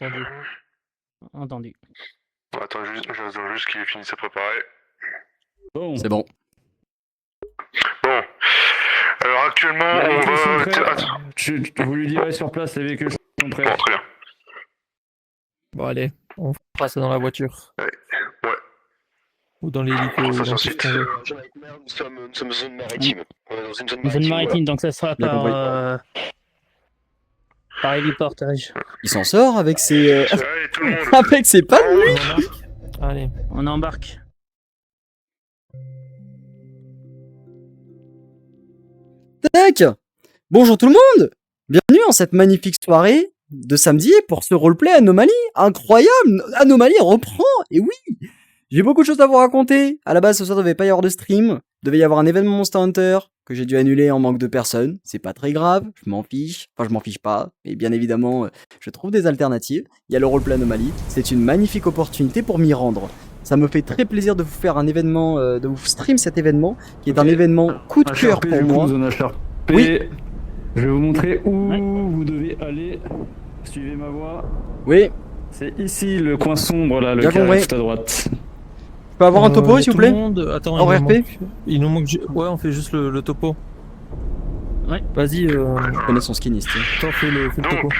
Entendu. Entendu. Attends, j'attends juste qu'il finisse de préparer. Bon. C'est bon. Bon. Alors actuellement, Les on véhicules sont va... prêts. Vous lui direz sur place, les véhicules sont prêts. Bon, très bien. Bon, allez, on fera ça dans la voiture. Ouais. Ou dans l'hélico, On ou fait dans sur tout ce site. qu'on veut. Nous sommes zone maritime. On est dans une zone Une zone maritime. maritime, donc ça sera Bien compris. par héliportage. Il s'en sort avec ses... Allez, tout le monde. avec ses palmes, lui. On embarque. Allez. On embarque. Tac. Bonjour tout le monde. Bienvenue en cette magnifique soirée de samedi pour ce roleplay Anomalie. Incroyable. Anomalie reprend. Et oui. J'ai beaucoup de choses à vous raconter. À la base, ce soir, devait pas y avoir de stream. Devait y avoir un événement Monster Hunter que j'ai dû annuler en manque de personnes. C'est pas très grave. Je m'en fiche. Enfin, je m'en fiche pas. Mais bien évidemment, je trouve des alternatives. Il y a le roleplay Anomalie. C'est une magnifique opportunité pour m'y rendre. Ça me fait très plaisir de vous faire un événement, de vous stream cet événement, qui est un événement coup de cœur HRP, pour du coup, moi. zone HRP. Oui. Je vais vous montrer où vous devez aller. Suivez ma voie. Oui. C'est ici le coin sombre là, le Bien carré compris. tout à droite. Je peux avoir un topo, y a s'il vous tout le plaît? monde. Attends, Hors il nous RP? manque... Il nous manque... Ouais, on fait juste le topo. Ouais. Vas-y, Je connais son skin ici. toi, fais le topo. Donc,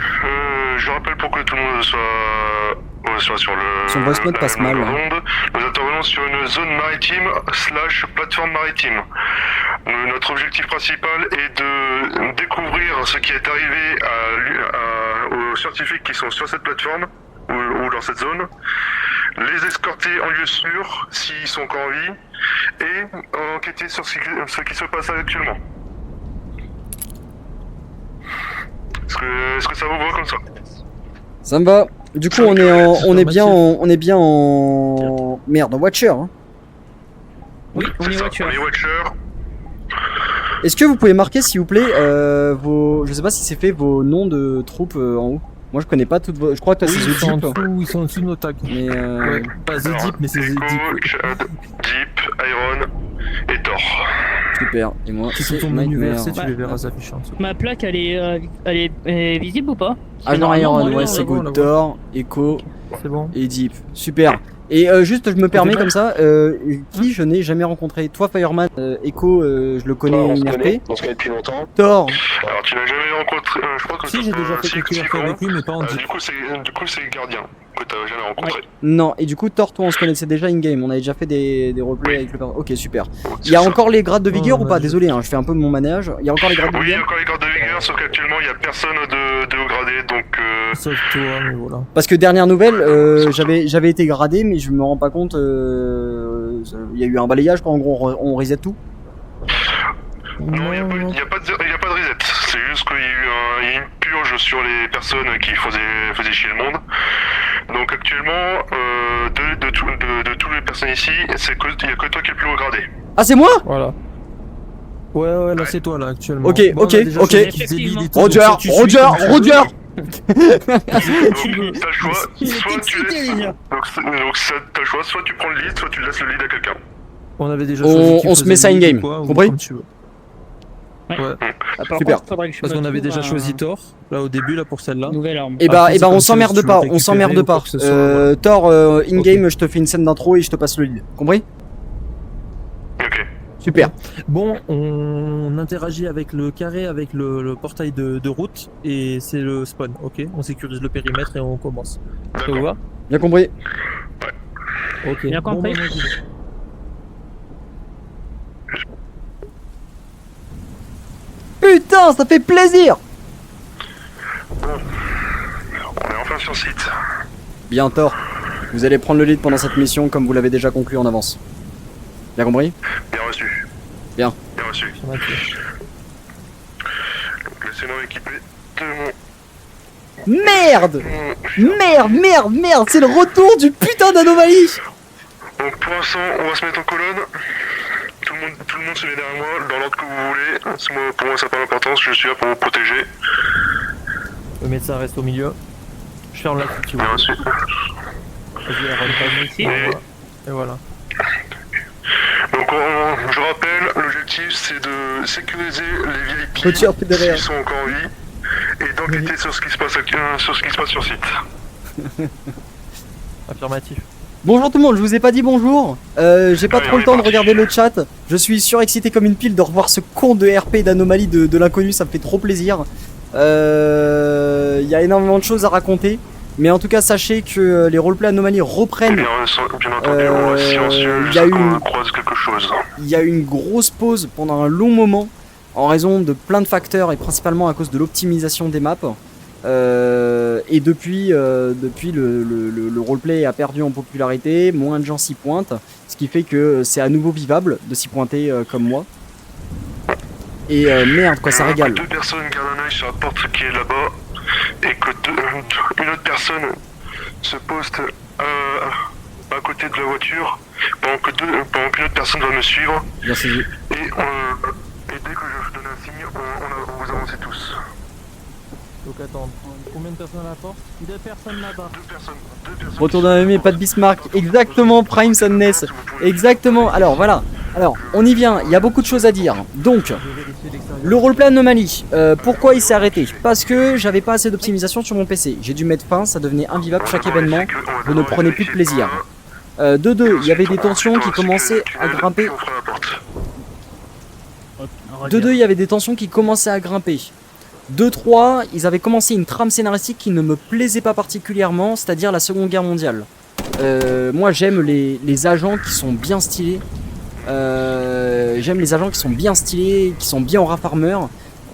je rappelle pour que tout le monde soit sur le... Son voice note la passe même mal, hein. onde. Nous intervenons sur une zone maritime / plateforme maritime. Notre objectif principal est de découvrir ce qui est arrivé aux scientifiques qui sont sur cette plateforme ou dans cette zone, les escorter en lieu sûr s'ils sont encore en vie et enquêter sur ce qui se passe actuellement. Est-ce que ça vous va comme ça? Ça me va. Du coup, on est bien en... Merde, en Watcher, hein. Oui, on est ça, voiture. on est Watcher. Est-ce que vous pouvez marquer, s'il vous plaît, vos... Je sais pas si c'est fait, vos noms de troupes en haut. Moi, je connais pas toutes vos... Je crois que toi, Oui, c'est ils sont en The Deep. dessous, ils sont en dessous de nos tags. Mais Ouais, pas The Deep, mais c'est The Echo, Deep. Chad, Deep, Iron et Thor. super. Et moi, Si c'est c'est ton menu Nightmare. VRC, tu Ouais. les verras s'afficher en dessous. Ma plaque, elle est visible ou pas? Ah non, Normalement, Iron, moi, ouais, on c'est la voit. good. Thor, Echo C'est bon. et Deep. Super. Et juste, je me permets comme ça, qui je n'ai jamais rencontré. Toi, Fireman, Echo, je le connais on se IRP. connaît, on se connaît depuis longtemps. Thor, Alors tu n'as jamais rencontré, je crois que Si, j'ai déjà fait si, quelques si, RP avec comment lui, mais pas en Deep. Du coup c'est Gardien que t'as jamais rencontré. non. Et du coup, Thor, toi, on se connaissait déjà in-game. On avait déjà fait des roleplays avec le perso. Ok, super. Bon, Il y a c'est ça. encore les grades de vigueur Oh, ou pas? bah, Désolé, hein, je fais un peu mon manège. Il y a encore les grades de Oui, il y a vigueur? encore les grades de vigueur, sauf qu'actuellement il n'y a personne de haut gradé, donc Sauf toi, mais voilà. Parce que dernière nouvelle, j'avais été gradé, mais je me rends pas compte. Il y a eu un balayage, quoi. En gros, on reset tout. non, il n'y a pas de reset. C'est juste qu'il y a eu une purge sur les personnes qui faisaient chier le monde. Donc actuellement, de toutes les personnes ici, il n'y a que toi qui es le plus haut gradé. Ah, c'est moi? Voilà. Ouais, là c'est toi là actuellement. Ok, Bon, on a ok, déjà ok. choisi qu'ils élitent et tout, Roger, donc si tu suis, Roger, comme tu veux. Roger. Donc t'as le choix, Il est soit tu excité, laisses... déjà. Donc t'as le choix, soit tu prends le lead, soit tu laisses le lead à quelqu'un. On avait déjà On- choisi qui on se faisait met ça le lead in-game, ou quoi, ou compris comme tu veux. Ouais. Ouais. Ah, par Super. contre, faudrait que je Parce me qu'on avait trouve déjà un- choisi Thor, là au début, là pour celle-là. Nouvelle arme. Et Après, c'est on comme si s'emmerde tu veux pas, on récupérer s'emmerde ou pas. quoi que ce soit, voilà. Thor, in-game, je te fais une scène d'intro et je te passe le lead. Compris? Ok. Super. Bon, on interagit avec le carré, avec le portail de route, et c'est le spawn, ok? On sécurise le périmètre et on commence. Ça vous va? Bien compris. Ok. Bien Bon, compris. bah, moi, j'y vais. Putain, ça fait plaisir. On est enfin sur site. Bien, Thor. Vous allez prendre le lead pendant cette mission comme vous l'avez déjà conclu en avance. Bien compris? Bien reçu. Bien. Bien reçu. Ça va, ok. Donc laissez-moi m'équiper de Merde! mon... Merde! C'est le retour du putain d'anomalie! Donc pour l'instant, on va se mettre en colonne. Tout le monde se met derrière moi, dans l'ordre que vous voulez. Pour moi, ça n'a pas d'importance, je suis là pour vous protéger. Le médecin reste au milieu. Je ferme la si tu veux. Bien reçu. Vas-y, Aaron. Ici. Et voilà. Donc je rappelle, l'objectif c'est de sécuriser les Retire VIP derrière. qui sont encore en vie et d'enquêter sur ce qui se passe sur site. Affirmatif. Bonjour tout le monde, je vous ai pas dit bonjour. J'ai pas trop le temps de regarder le chat. Je suis surexcité comme une pile de revoir ce con de RP d'anomalie de l'inconnu, ça me fait trop plaisir. Il y a énormément de choses à raconter. Mais en tout cas, sachez que les roleplay anomalies reprennent. Bien entendu, on reste silencieux il y a jusqu'à eu une- qu'on croise quelque chose. Il y a eu une grosse pause pendant un long moment en raison de plein de facteurs et principalement à cause de l'optimisation des maps. Et depuis le roleplay a perdu en popularité, moins de gens s'y pointent, ce qui fait que c'est à nouveau vivable de s'y pointer comme moi. Et merde quoi, ça régale. Que deux personnes gardent un œil sur la porte qui est là-bas et que une autre personne se poste à côté de la voiture pendant qu'une autre personne va me suivre Bien saisi. et dès que je donne un signe, on vous avancez tous. Donc attends, combien de personnes à la porte? 2 personnes là-bas. Deux personnes. Retour d'un ami, pas de Bismarck. Exactement, Prime Sadness. Exactement. Alors voilà. Alors, on y vient. Il y a beaucoup de choses à dire. Donc, le roleplay anomalie. Pourquoi il s'est arrêté? Parce que j'avais pas assez d'optimisation sur mon PC. J'ai dû mettre fin. Ça devenait invivable chaque événement. Je ne prenais plus de plaisir. De deux, il y avait des tensions qui commençaient à grimper. De deux, il y avait des tensions qui commençaient à grimper. 2-3, ils avaient commencé une trame scénaristique qui ne me plaisait pas particulièrement, c'est-à-dire la Seconde Guerre mondiale. Moi j'aime les agents qui sont bien stylés. J'aime les agents qui sont bien stylés, qui sont bien en Warhammer.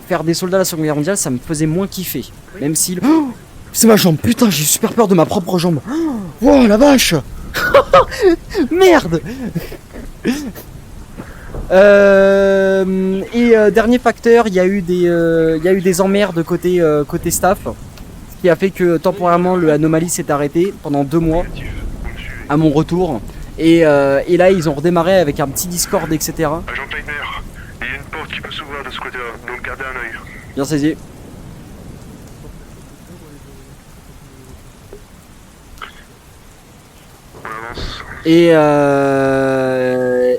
Faire des soldats à la Seconde Guerre mondiale, ça me faisait moins kiffer. Même si... Oh, c'est ma jambe, putain, j'ai super peur de ma propre jambe. Oh la vache. Merde. Dernier facteur, il y a eu des emmerdes côté staff, ce qui a fait que temporairement le Anomaly s'est arrêté pendant 2 mois à mon retour. Et là ils ont redémarré avec un petit Discord, etc. Agent Nightmare, il y a une porte qui peut s'ouvrir de ce côté-là, donc gardez un œil. Bien saisi. On avance.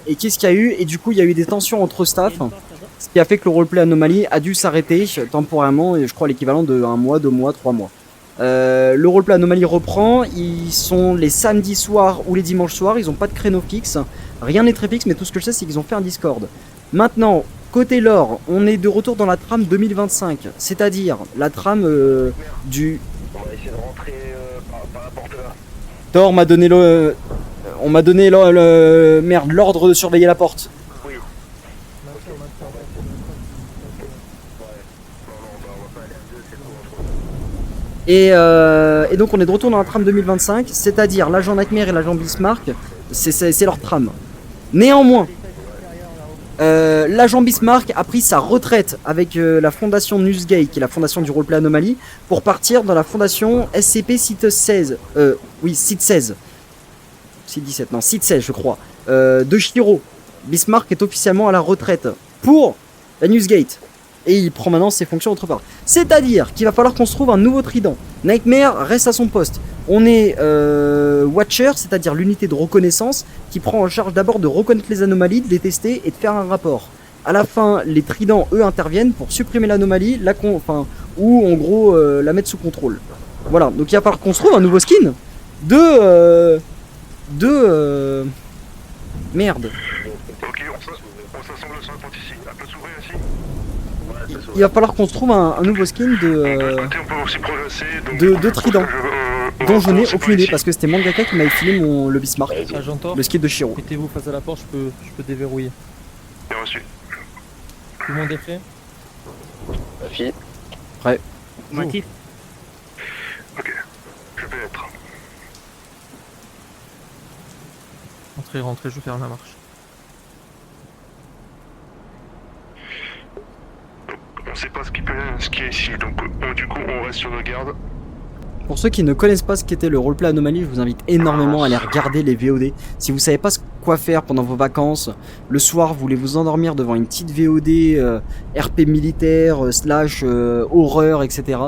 Et qu'est-ce qu'il y a eu? Et du coup il y a eu des tensions entre staff, ce qui a fait que le roleplay Anomaly a dû s'arrêter temporairement, et je crois l'équivalent de 1 mois, 2 mois, 3 mois. Le roleplay Anomaly reprend, ils sont les samedis soirs ou les dimanches soirs, ils ont pas de créneau fixe, rien n'est très fixe, mais tout ce que je sais c'est qu'ils ont fait un Discord. Maintenant, côté lore, on est de retour dans la trame 2025, c'est-à-dire la trame du... On va essayer de rentrer par la porte là. Thor m'a donné on m'a donné merde, l'ordre de surveiller la porte. Oui. Et donc on est de retour dans la trame 2025, c'est-à-dire l'agent Nightmare et l'agent Bismarck, c'est leur trame. Néanmoins, l'agent Bismarck a pris sa retraite avec la fondation Newsgate, qui est la fondation du roleplay Anomaly, pour partir dans la fondation SCP Site 16. Oui, Site 16. Site 17, non, Site 16 je crois. De Shiro. Bismarck est officiellement à la retraite pour la Newsgate. Et il prend maintenant ses fonctions autre part. C'est-à-dire qu'il va falloir qu'on se trouve un nouveau trident. Nightmare reste à son poste. On est Watcher, c'est-à-dire l'unité de reconnaissance, qui prend en charge d'abord de reconnaître les anomalies, de les tester et de faire un rapport. À la fin, les tridents, eux, interviennent pour supprimer l'anomalie, ou en gros la mettre sous contrôle. Voilà, donc il va falloir qu'on se trouve un nouveau skin merde. Ok, on s'assemble sur la porte ici. Elle peut s'ouvrir ici. Il va falloir qu'on se trouve un nouveau skin De l'autre côté, on peut aussi progresser. Donc, de trident, dont je n'ai aucune idée parce que c'était Mangaka qui m'avait filé le Bismarck, Agent Thor, le skin de Shiro. mettez-vous face à la porte, je peux déverrouiller. Bien reçu. Tout le monde est prêt? Motif. Ok, je vais être. Rentrez, je ferme la marche. On sait pas ce qu'il y a ici, donc du coup on reste sur nos gardes. Pour ceux qui ne connaissent pas ce qu'était le roleplay Anomaly, je vous invite énormément à aller regarder les VOD. Si vous savez pas quoi faire pendant vos vacances, le soir vous voulez vous endormir devant une petite VOD RP militaire, / horreur, etc.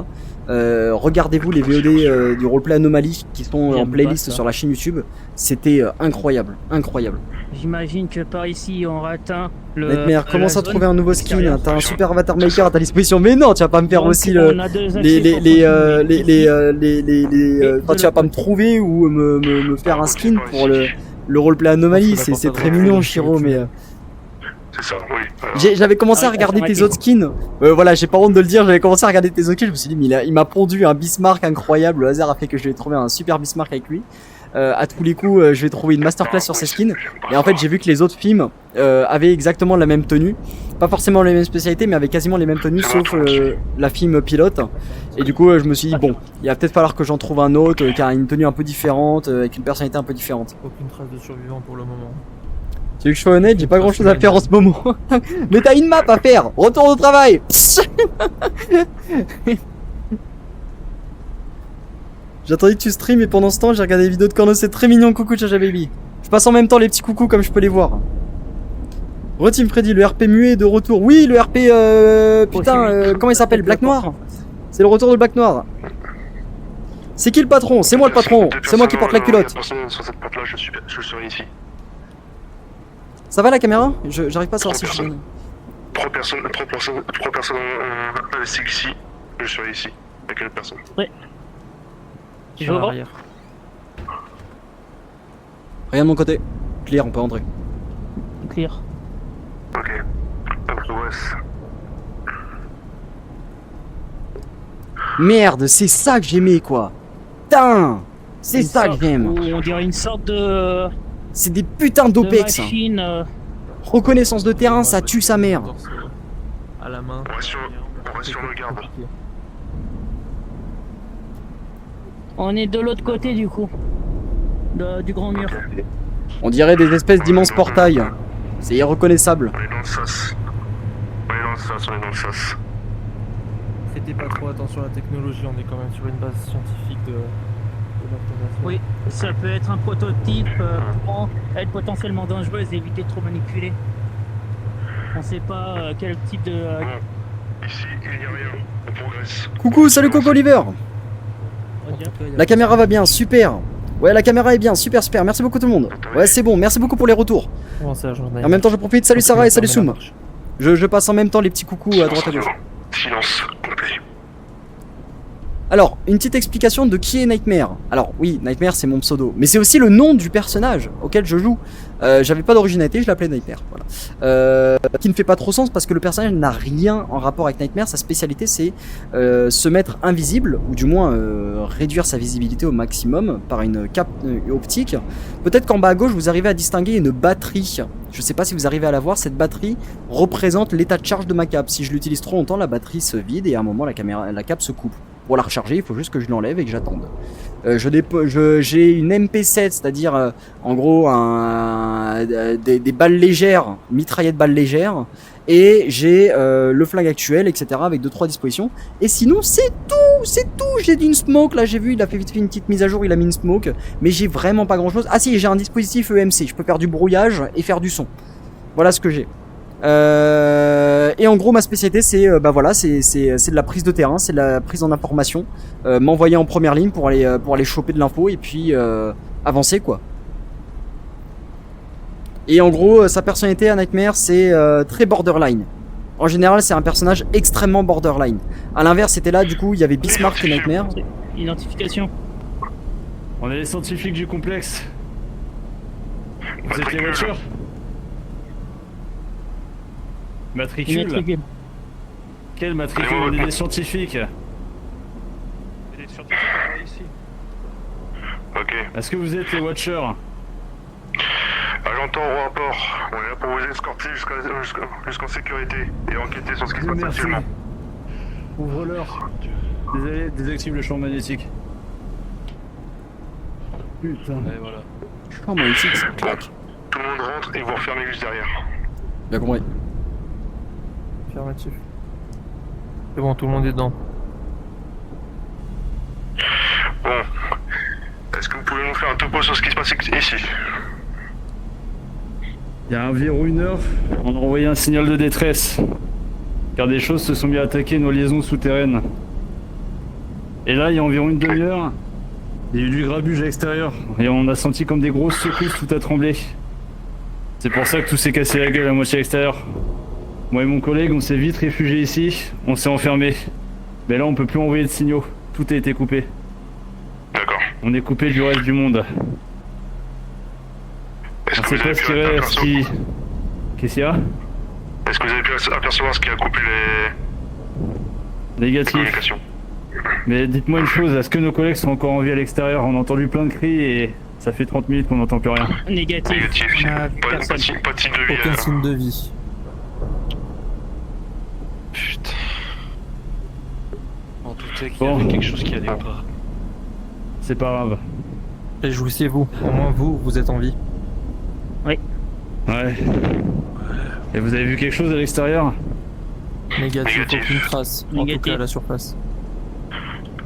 regardez-vous les VOD du roleplay Anomalie qui sont en J'aime playlist pas ça. sur la chaîne YouTube. C'était incroyable, incroyable. J'imagine que par ici, on atteint le. Nightmare, commence à la trouver un nouveau skin. extérieure. T'as un super avatar maker à ta disposition. Mais non, tu vas pas me faire Donc, aussi le. on a deux Les, accès les, pour enfin, tu vas pas me trouver ou me faire un skin pour le roleplay Anomalie. C'est très mignon, Shiro, mais. C'est ça, oui. J'avais commencé à regarder tes autres skins. Voilà, j'ai pas honte de le dire, j'avais commencé à regarder tes autres skins. Je me suis dit, mais il m'a pondu un Bismarck incroyable. Le hasard a fait que je vais trouver un super Bismarck avec lui. À tous les coups, je vais trouver une masterclass sur ses skins. Et en fait, j'ai vu que les autres films avaient exactement la même tenue. Pas forcément les mêmes spécialités, mais avaient quasiment les mêmes tenues, sauf la film pilote. Et du coup, je me suis dit, bon, il va peut-être falloir que j'en trouve un autre qui a une tenue un peu différente, avec une personnalité un peu différente. Aucune trace de survivant pour le moment. Tu veux que je sois honnête, j'ai pas grand chose à faire en ce moment. Mais t'as une map à faire. Retourne au travail. J'attendais que tu stream et pendant ce temps j'ai regardé des vidéos de Corno, c'est très mignon. Coucou Chacha Baby. Je passe en même temps les petits coucous comme je peux les voir. Team Freddy, le RP muet est de retour. Oui, le RP putain, comment il s'appelle? Black Noir. C'est le retour de Black Noir. C'est qui le patron? C'est moi le patron. C'est moi qui porte la culotte. Sur cette porte-là, je serai ici. Ça va la caméra? J'arrive pas à savoir si je suis. Trois personnes investiguent ici. Je serai ici. Avec quelle personne? Je Sur vois. l'arrière. Rien de mon côté. Clear, on peut entrer. Clear. Ok. On progresse. Merde, c'est ça que j'aimais quoi. Putain, c'est Une ça que sorte j'aime. où On dirait une sorte de C'est des putains d'OPEX. machine. Reconnaissance de terrain, ça tue sa mère. À la main. On reste sur le garde. On est de l'autre côté du coup. Du grand mur. On dirait des espèces d'immenses portails. C'est irreconnaissable. On est dans le sas. On est dans le sas. Faites pas trop attention à la technologie, on est quand même sur une base scientifique de l'observation. Oui, ça peut être un prototype pour être potentiellement dangereuse et éviter de trop manipuler. On sait pas quel type de. Ici, il n'y a rien. On progresse. Coucou, salut Coco Oliver. En tout cas, il y a La caméra va bien, super. Ouais, la caméra est bien, super, super. Merci beaucoup tout le monde. Ouais, c'est bon, merci beaucoup pour les retours. Comment ça, journée En même temps, je profite. Salut Sarah et salut Soum. Je passe en même temps les petits coucous à droite à gauche. Silence complet. Alors, une petite explication de qui est Nightmare. Alors oui, Nightmare c'est mon pseudo, mais c'est aussi le nom du personnage auquel je joue. J'avais pas d'originalité, je l'appelais Nightmare. Voilà. Qui ne fait pas trop sens parce que le personnage n'a rien en rapport avec Nightmare. Sa spécialité c'est se mettre invisible, ou du moins réduire sa visibilité au maximum par une cape optique. Peut-être qu'en bas à gauche vous arrivez à distinguer une batterie. Je sais pas si vous arrivez à la voir, cette batterie représente l'état de charge de ma cape. Si je l'utilise trop longtemps, la batterie se vide et à un moment la cape se coupe. Pour la recharger, il faut juste que je l'enlève et que j'attende. J'ai une MP7, c'est-à-dire en gros des balles légères, mitraillettes balles légères, et j'ai le flingue actuel, etc. avec 2-3 dispositions. Et sinon c'est tout. J'ai une smoke, là j'ai vu, il a fait vite fait une petite mise à jour, il a mis une smoke, mais j'ai vraiment pas grand-chose. Ah si, j'ai un dispositif EMC, je peux faire du brouillage et faire du son. Voilà ce que j'ai. Et en gros ma spécialité c'est bah voilà, c'est de la prise de terrain, c'est de la prise en information, m'envoyer en première ligne pour aller choper de l'info et puis avancer quoi. Et en gros sa personnalité à Nightmare c'est très borderline. En général c'est un personnage extrêmement borderline. À l'inverse c'était là du coup il y avait Bismarck et Nightmare. Identification. On est les scientifiques du complexe. Vous êtes les Watchers? Matricule? Matricule. Quel matricule? On est des scientifiques. Les scientifiques travaillent ici. Ok. Est-ce que vous êtes les Watchers? Agent au rapport. On est là pour vous escorter jusqu'en sécurité et enquêter sur ce qui se passe Merci. actuellement. Ouvre-leur. Désactive le champ magnétique. Putain. Et voilà. Oh mon X, clac. Tout le monde rentre et vous refermez juste derrière. Bien compris. Affirmatif. C'est bon, tout le monde est dedans. Bon. Est-ce que vous pouvez nous faire un topo sur ce qui se passe ici? Il y a environ 1 heure, on a envoyé un signal de détresse. Car des choses se sont mis à attaquer nos liaisons souterraines. Et là, il y a environ une demi-heure, il y a eu du grabuge à l'extérieur. Et on a senti comme des grosses secousses, tout a tremblé. C'est pour ça que tout s'est cassé la gueule à moitié à l'extérieur. Moi et mon collègue, on s'est vite réfugiés ici, on s'est enfermés. Mais là, on peut plus envoyer de signaux. Tout a été coupé. D'accord. On est coupé du reste du monde. Est-ce On que sait vous pas avez ce pu qu'il y a, apercevoir Qu'est-ce qu'il y a? Est-ce que vous avez pu apercevoir ce qui a coupé les Négatif. communications? Mais dites-moi une chose, est-ce que nos collègues sont encore en vie à l'extérieur? On a entendu plein de cris et ça fait 30 minutes qu'on n'entend plus rien. Négatif. Négatif. On a vu Pas de personne. signe de vie. Aucun alors. signe de vie. Putain. On doutait qu'il y Bon. avait quelque chose qui allait pas. C'est pas grave. Réjouissez-vous. Au moins vous êtes en vie. Ouais. Et vous avez vu quelque chose à l'extérieur? Négatif, Négatif. aucune trace. En tout Négatif. cas à la surface.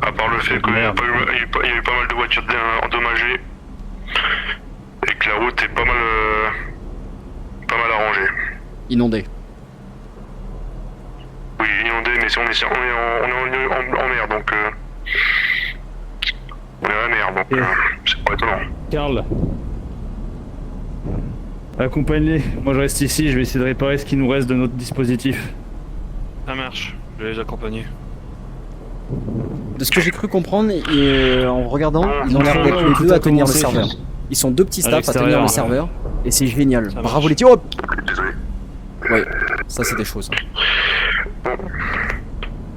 À part le fait qu'il y a Merde. eu pas mal de voitures endommagées et que la route est pas mal arrangée. Inondé. Oui, inondée, mais si on est en mer, donc on est à la mer, donc c'est pas étonnant. Karl. Accompagne-les. Moi je reste ici, je vais essayer de réparer ce qui nous reste de notre dispositif. Ça marche, je vais les accompagner. De ce que j'ai cru comprendre, en regardant, ils ont l'air Tout d'être les deux a à tenir le commencé. serveur. Ils sont deux petits À staffs à tenir le l'extérieur. serveur. Et c'est génial. Ça Bravo marche. les types. Oh Désolé. ouais, ça c'est des choses.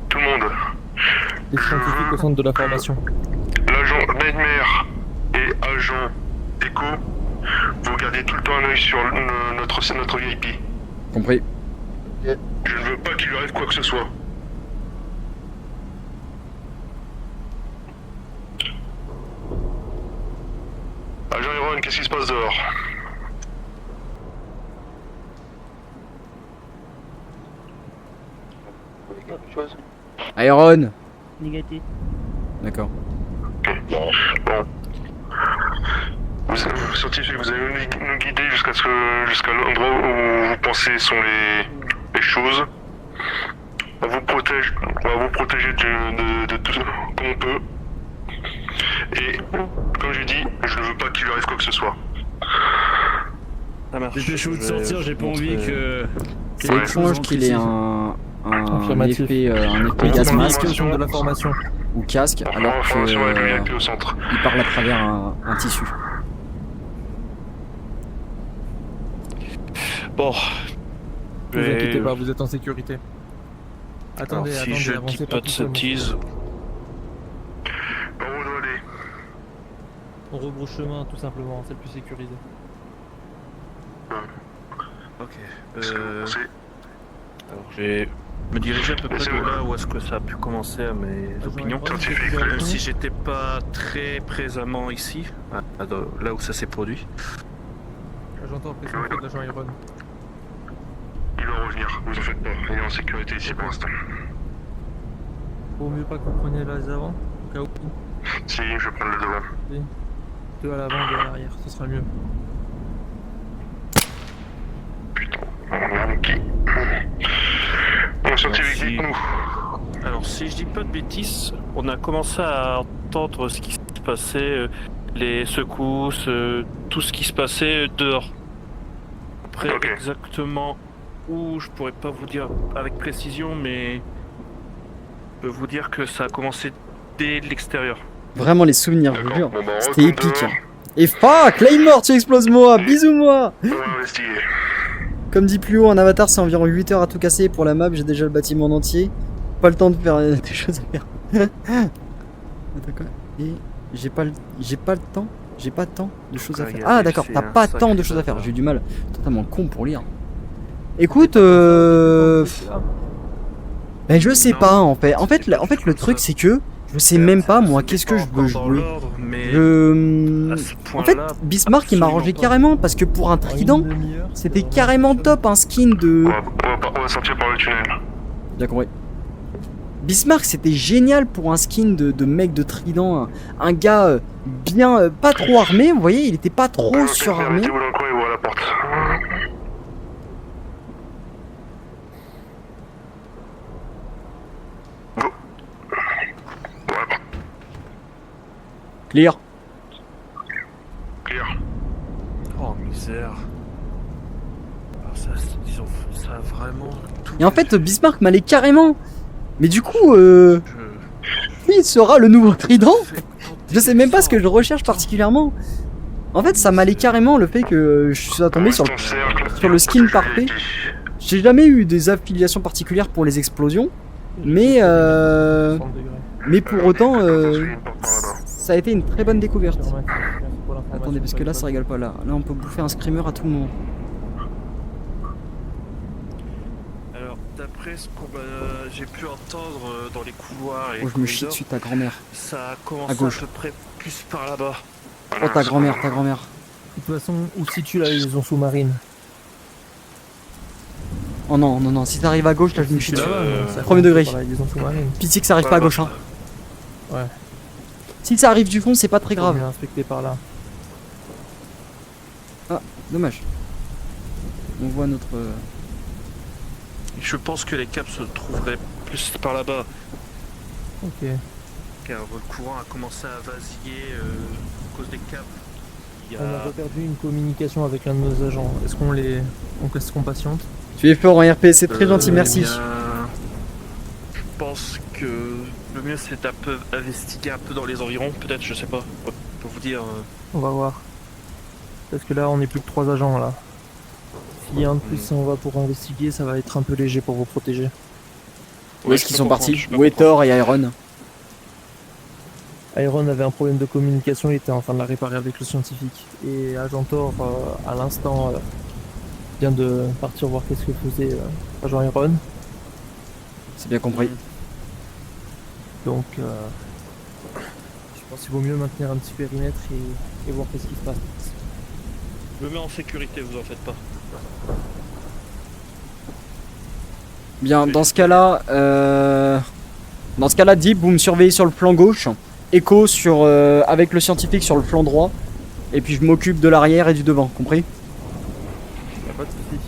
Tout le monde, Les scientifiques au centre de la formation. l'agent Nightmare et agent Echo, vous gardez tout le temps un œil sur notre VIP. Compris. Je ne veux pas qu'il lui arrive quoi que ce soit. Agent Iron, qu'est-ce qui se passe dehors? Iron. Négatif. D'accord. Bon. Scientifique, vous allez nous guider jusqu'à l'endroit où vous pensez sont les choses. On va vous protéger de tout comme on peut. Et comme je dis, je ne veux pas qu'il lui arrive quoi que ce soit. Ça marche. Dépêchez-vous de Je vais sortir, j'ai pas montrer- envie que... C'est Ouais. étrange qu'il ait un Affirmatif. effet, un effet On gaz va masque Masque au centre de la formation. ou casque alors Information avec le que VIP au centre. il parle à travers un tissu. Bon. Ne vous inquiétez pas, vous êtes en sécurité. Attendez, Alors, si attendez, je avancez dis pas pas de tout seul. sottises, Par où on doit aller? On rebrousse chemin tout simplement, c'est le plus sécurisé. ok. Est-ce que vous pensez? Alors, je vais me diriger à peu près de là où est-ce que ça a pu commencer à mes opinions. Scientifique. Même si j'étais pas très présentement ici, là où ça s'est produit. J'entends pression de l'agent Iron. Il va revenir, vous en faites pas. Il est en sécurité ici pour l'instant. Vaut mieux pas que vous preniez les avant, au cas où. Si, je vais prendre le devant. Deux à l'avant, deux à l'arrière, ce sera mieux. Putain, on est un qui? Bon, scientifique, si- dites-nous. Alors, si je dis pas de bêtises, on a commencé à entendre ce qui se passait, les secousses, tout ce qui se passait dehors. Après, Ok. exactement où, je pourrais pas vous dire avec précision, mais je peux vous dire que ça a commencé dès l'extérieur. Vraiment les souvenirs, je vous jure. D'accord, bon, bah, on C'était retourne épique. dehors. Et fuck, Claymore, tu exploses moi, bisous moi. On va investiguer. Comme dit plus haut, en avatar, c'est environ 8 heures à tout casser pour la map, j'ai déjà le bâtiment en entier. Pas le temps de faire des choses à faire. Attends quoi? Et j'ai pas le temps. J'ai pas tant de choses à faire. Regardez, Ah d'accord, c'est t'as un pas tant de sacré choses à faire. bazar. J'ai eu du mal. Totalement con pour lire. Écoute, ben je sais Non, pas en fait. En fait, c'était pas le du tout truc ça. c'est que je sais même pas moi qu'est-ce que je veux jouer. Je... À ce En fait, point-là, Bismarck il m'a arrangé absolument pas. carrément parce que pour un trident, c'était carrément top un skin de. On va sortir par le tunnel. Bien compris. Bismarck c'était génial pour un skin de mec de trident, un gars bien pas trop armé, vous voyez, il était pas trop surarmé. Mettez-vous dans le coin et ouvrez la porte. Go. Voilà. Clear. Clear. Oh misère. Alors ça a vraiment tout. Et en fait, Bismarck m'allait carrément. Mais du coup, Je- qui sera le nouveau trident? Je sais même pas ce que je recherche particulièrement. En fait, ça m'allait carrément le fait que je sois tombé sur le skin parfait. J'ai jamais eu des affiliations particulières pour les explosions, mais 60 degrés. mais pour autant, Voilà. ça a été une très bonne découverte. Affirmatif. Merci pour l'information. Attendez, parce que là, ça rigole pas là. Là, on peut bouffer un screamer à tout moment. Alors d'après ce qu'on j'ai pu entendre dans les couloirs et Oh, les je me chie corridors, dessus, ta grand-mère. ça a commencé À gauche. peu près plus par là-bas. Oh, ta grand-mère, ta grand-mère. De toute façon, où se situe la liaison sous-marine? Oh non, non, non, si t'arrives à gauche, là, je me chie dessus. Ça Premier commence degré. par la liaison sous-marine. Pitié que ça arrive pas à gauche, hein. Ouais. Si ça arrive du fond, c'est pas très On grave. est inspecté par là. Dommage. On voit notre... Je pense que les caps se trouveraient plus par là-bas, Ok. car le courant a commencé à vaciller à cause des caps. Il y On a a... perdu une communication avec l'un de nos agents. Est-ce qu'on patiente? Tu es fort en RP, c'est très gentil, Eh merci. bien, je pense que le mieux c'est d'un peu investiguer un peu dans les environs, peut-être, je sais pas. Pour vous dire. On va voir. Parce que là, on est plus que 3 agents là. Si un de plus on va pour investiguer, ça va être un peu léger pour vous protéger. Où est-ce qu'ils sont partis? Où est Thor et Iron? Iron avait un problème de communication, il était en train de la réparer avec le scientifique. Et Agent Thor, à l'instant, vient de partir voir qu'est-ce que faisait Agent Iron. C'est bien compris. Donc, je pense qu'il vaut mieux maintenir un petit périmètre et voir qu'est-ce qui se passe. Je me mets en sécurité, vous en faites pas. Bien, dans ce cas-là, Deep, vous me surveillez sur le flanc gauche. Echo sur, avec le scientifique sur le flanc droit. Et puis je m'occupe de l'arrière et du devant, compris? Y'a pas de soucis.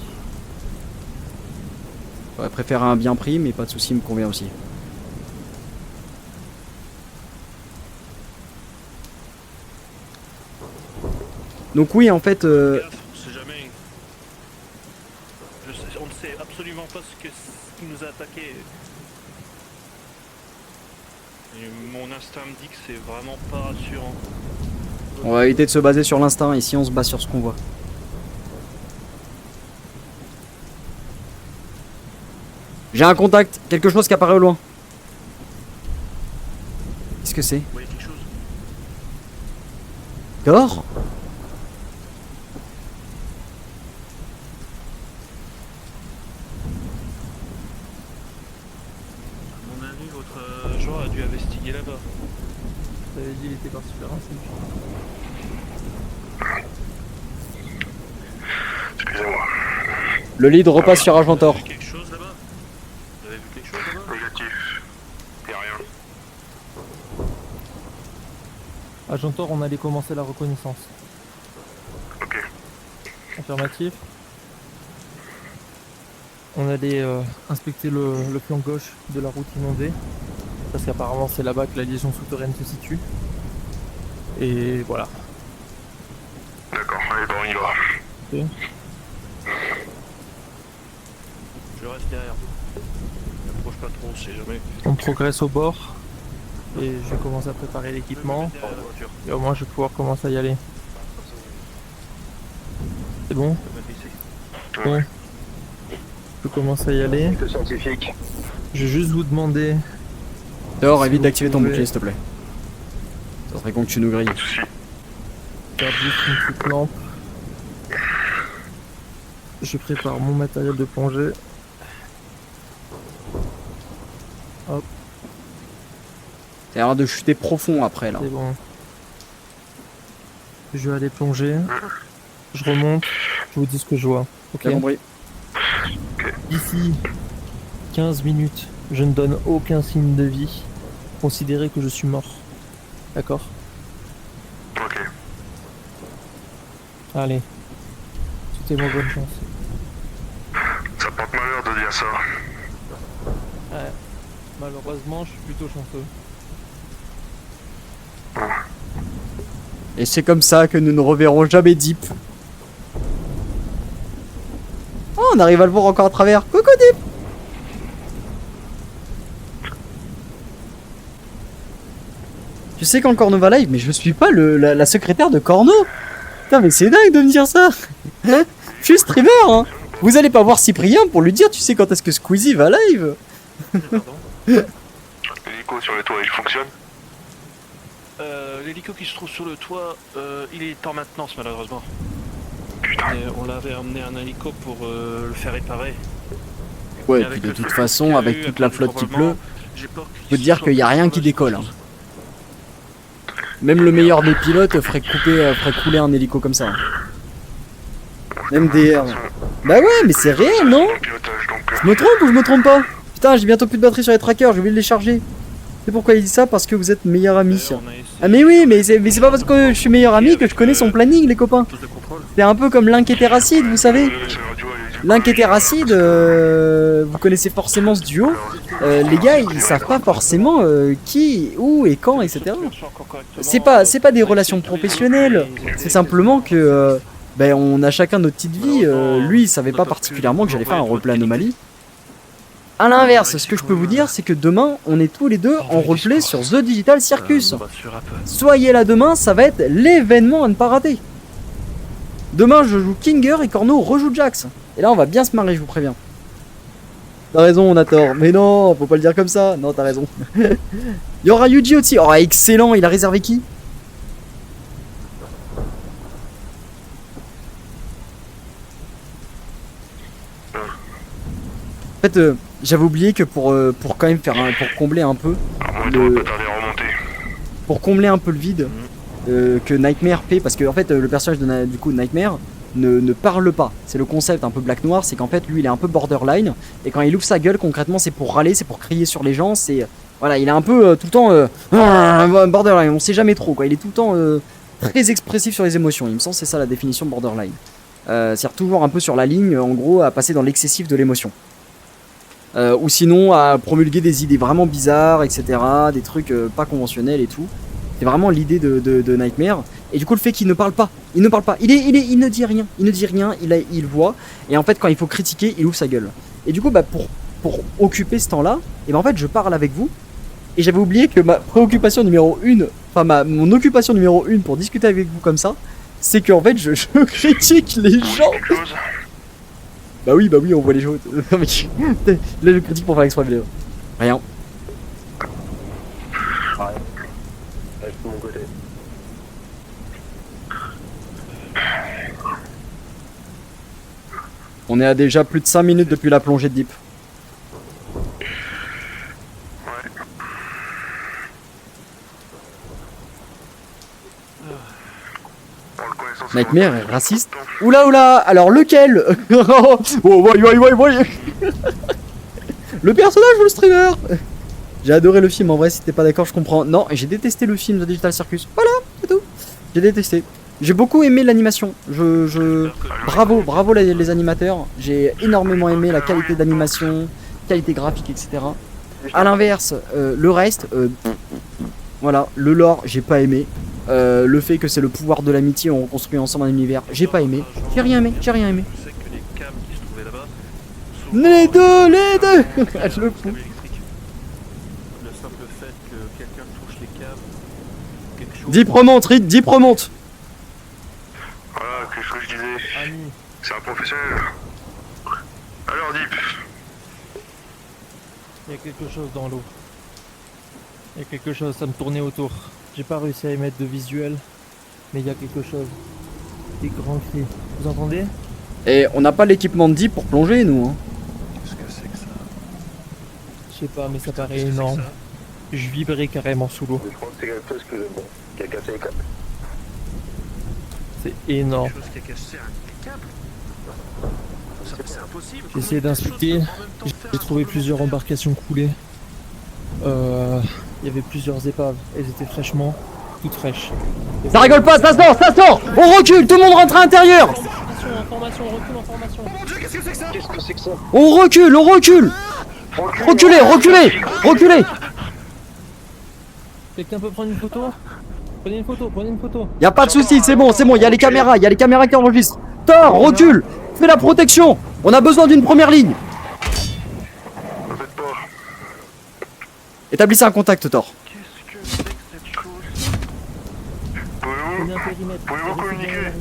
J'aurais préféré un bien pris, mais pas de soucis, me convient aussi. Donc oui, en fait, Gaffe, on sait jamais. On ne sait absolument pas ce qui nous a attaqué. Et mon instinct me dit que c'est vraiment pas rassurant. on va éviter de se baser sur l'instinct, ici on se base sur ce qu'on voit. J'ai un contact, quelque chose qui apparaît au loin. Qu'est-ce que c'est? Vous voyez quelque chose? Thor? À mon avis, votre joueur a dû investiguer là-bas. T'avais dit il était parti faire un signe. Excusez-moi. Le lead repasse sur Agent Thor. Vous avez vu quelque chose là-bas? Vous avez vu quelque chose là-bas? Négatif. Y'a rien. Agent Thor, on allait commencer la reconnaissance. Ok. Affirmatif. On allait inspecter le flanc gauche de la route inondée. Parce qu'apparemment c'est là-bas que la liaison souterraine se situe. Et voilà. D'accord, allez, bon, on y va. Je reste derrière. N'approche pas trop, on sait jamais. On progresse au bord. Et je vais commencer à préparer l'équipement. Derrière la voiture. Et au moins je vais pouvoir commencer à y aller. C'est bon? Je vais mettre ici. Bon. Je peux commencer à y aller. Le scientifique. Je vais juste vous demander. Thor, Si évite vous d'activer ton pouvez- bouclier s'il te plaît. Ça serait con que tu nous grilles. Pas de soucis. Faire juste une petite lampe. Je prépare mon matériel de plongée. T'as l'air de chuter profond après là. C'est bon. Je vais aller plonger. Je remonte. Je vous dis ce que je vois. Ok. T'as compris? D'ici 15 minutes, je ne donne aucun signe de vie. Considérez que je suis mort. D'accord? Ok. Allez. Souhaitez-moi bonne chance. Ça porte malheur de dire ça. Ouais. Malheureusement, je suis plutôt chanceux. Et c'est comme ça que nous ne reverrons jamais Deep. Oh, on arrive à le voir encore à travers. Coucou Deep. Tu sais qu'en Cornova Live, mais je suis pas la secrétaire de Corno. Putain, mais c'est dingue de me dire ça. Hein, je suis streamer, hein. Vous allez pas voir Cyprien pour lui dire, tu sais quand est-ce que Squeezie va live. L'hélico sur le toit, il fonctionne? L'hélico qui se trouve sur le toit, il est en maintenance malheureusement. Putain. Et on l'avait amené un hélico pour le faire réparer. Ouais, Et et avec puis de le toute trafic façon, qu'il y a avec eu, toute la flotte qui probablement, pleut, j'ai peur je peux te dire qu'il y a rien qui décolle. Hein. chose. Même le meilleur des pilotes ferait couler un hélico comme ça. MDR. Bah ouais, mais c'est réel, non? Dans le pilotage, donc, Je me trompe ou je me trompe pas? Putain, j'ai bientôt plus de batterie sur les trackers, j'ai oublié de les charger. C'est pourquoi il dit ça? Parce que vous êtes meilleur ami. D'ailleurs, on a essayé Ah mais oui, mais c'est pas parce que je suis meilleur ami que je connais son planning, les copains. de contrôle. C'est un peu comme Link et Terracide, vous savez. Link et Terracide, vous connaissez forcément ce duo. Les gars, ils savent pas forcément qui, où et quand, etc. C'est pas des relations professionnelles. C'est simplement que ben, on a chacun notre petite vie. Lui, il savait pas particulièrement que j'allais faire un roleplay Anomalie. A l'inverse, ce que je peux vous dire, c'est que demain, on est tous les deux en roleplay sur The Digital Circus. Soyez là demain, ça va être l'événement à ne pas rater. Demain, je joue Kinger et Corno rejoue Jax. Et là, on va bien se marrer, je vous préviens. T'as raison, on a tort. Mais non, faut pas le dire comme ça. Non, t'as raison. Il y aura Yuji aussi. Oh, excellent, il a réservé qui? En fait, j'avais oublié que pour quand même faire pour combler un peu, On va pas tarder à remonter. pour combler un peu le vide que Nightmare fait, parce que en fait le personnage du coup Nightmare ne parle pas. C'est le concept un peu Black Noir, c'est qu'en fait lui il est un peu borderline et quand il ouvre sa gueule concrètement c'est pour râler, c'est pour crier sur les gens, c'est voilà, il est un peu tout le temps borderline, on sait jamais trop quoi, il est tout le temps très expressif sur les émotions. Il me semble que c'est ça la définition de borderline. C'est-à-dire toujours un peu sur la ligne, en gros à passer dans l'excessif de l'émotion. Ou sinon à promulguer des idées vraiment bizarres, etc. Des trucs pas conventionnels et tout. C'est vraiment l'idée de Nightmare. Et du coup, le fait qu'il ne parle pas, il ne parle pas, il ne dit rien, il voit. Et en fait, quand il faut critiquer, il ouvre sa gueule. Et du coup, bah, pour occuper ce temps-là, et ben en fait, je parle avec vous. Et j'avais oublié que ma préoccupation numéro 1, enfin mon occupation numéro 1 pour discuter avec vous comme ça, c'est qu'en fait, je critique les gens. Quelque chose? Bah oui, on voit les choses. Là, je critique pour faire l'exploit vidéo. Rien. On est à déjà plus de 5 minutes depuis la plongée de Deep. Nightmare est raciste. Oula, alors lequel? Oh, voyez. Le personnage ou le streamer? J'ai adoré le film, en vrai, si t'es pas d'accord, je comprends. Non, j'ai détesté le film The Digital Circus. Voilà, c'est tout. J'ai détesté. J'ai beaucoup aimé l'animation. Bravo les animateurs. J'ai énormément aimé la qualité d'animation, qualité graphique, etc. A l'inverse, le reste, voilà, le lore, j'ai pas aimé. Le fait que c'est le pouvoir de l'amitié, on construit ensemble un univers, j'ai pas aimé. J'ai rien aimé. Je sais que les câbles qui se trouvaient là-bas. Les deux Je le fous. Le simple fait que quelqu'un touche les câbles, quelque chose. Deep remonte. Voilà, que je disais. C'est un professionnel. Alors, Deep. Il y a quelque chose dans l'eau. Il y a quelque chose, ça me tournait autour. J'ai pas réussi à émettre de visuel, mais il y a quelque chose. Des grands cris. Vous entendez? Et on n'a pas l'équipement de Deep pour plonger, nous. Hein. Qu'est-ce que c'est que ça? Je sais pas, mais ça paraît énorme. Je vibrais carrément sous l'eau. Je crois que c'est quelque chose qui a cassé les câbles. C'est énorme. Quelque chose qui a cassé un câble? C'est impossible. J'ai essayé d'inspecter. J'ai trouvé plusieurs embarcations coulées. Il y avait plusieurs épaves. Elles étaient fraîchement toutes fraîches. Ça rigole pas, ça sort. On recule, tout le monde rentre à l'intérieur. Information, recule en formation. Oh mon dieu, qu'est-ce que c'est que ça? Qu'est-ce que c'est que ça? On recule. Reculez. Quelqu'un peut prendre une photo? Prenez une photo, prenez une photo. Y a pas de souci, c'est bon, il y a les caméras qui enregistrent. Thor, recule, fais la protection. On a besoin d'une première ligne. Ne faites pas. Établissez un contact, Thor. Qu'est-ce que c'est que cette chose? Prenez un périmètre. Pouvez-vous communiquer?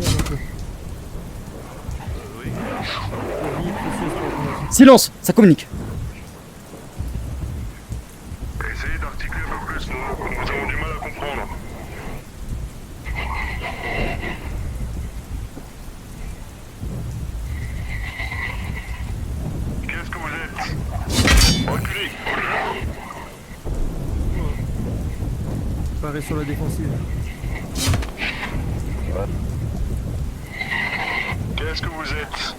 Silence, ça communique. Essayez d'articuler un peu plus, nous avons du mal à comprendre. Qu'est-ce que vous êtes? Reculez! Paraît sur la défensive. Qu'est-ce que vous êtes?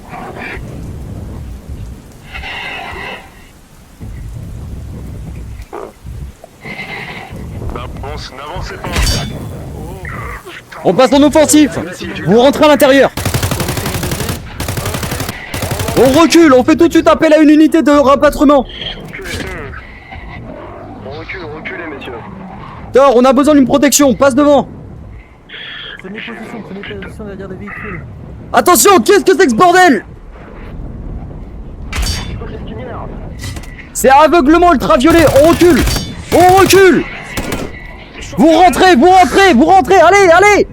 N'avancez pas! On passe en offensif. Vous rentrez à l'intérieur. On recule, on fait tout de suite appel à une unité de rapatriement. Reculez, messieurs. Thor, on a besoin d'une protection, passe devant. Prenez position derrière des véhicules. Attention, qu'est-ce que c'est que ce bordel? C'est aveuglement ultraviolet, on recule. On recule. Vous rentrez, allez.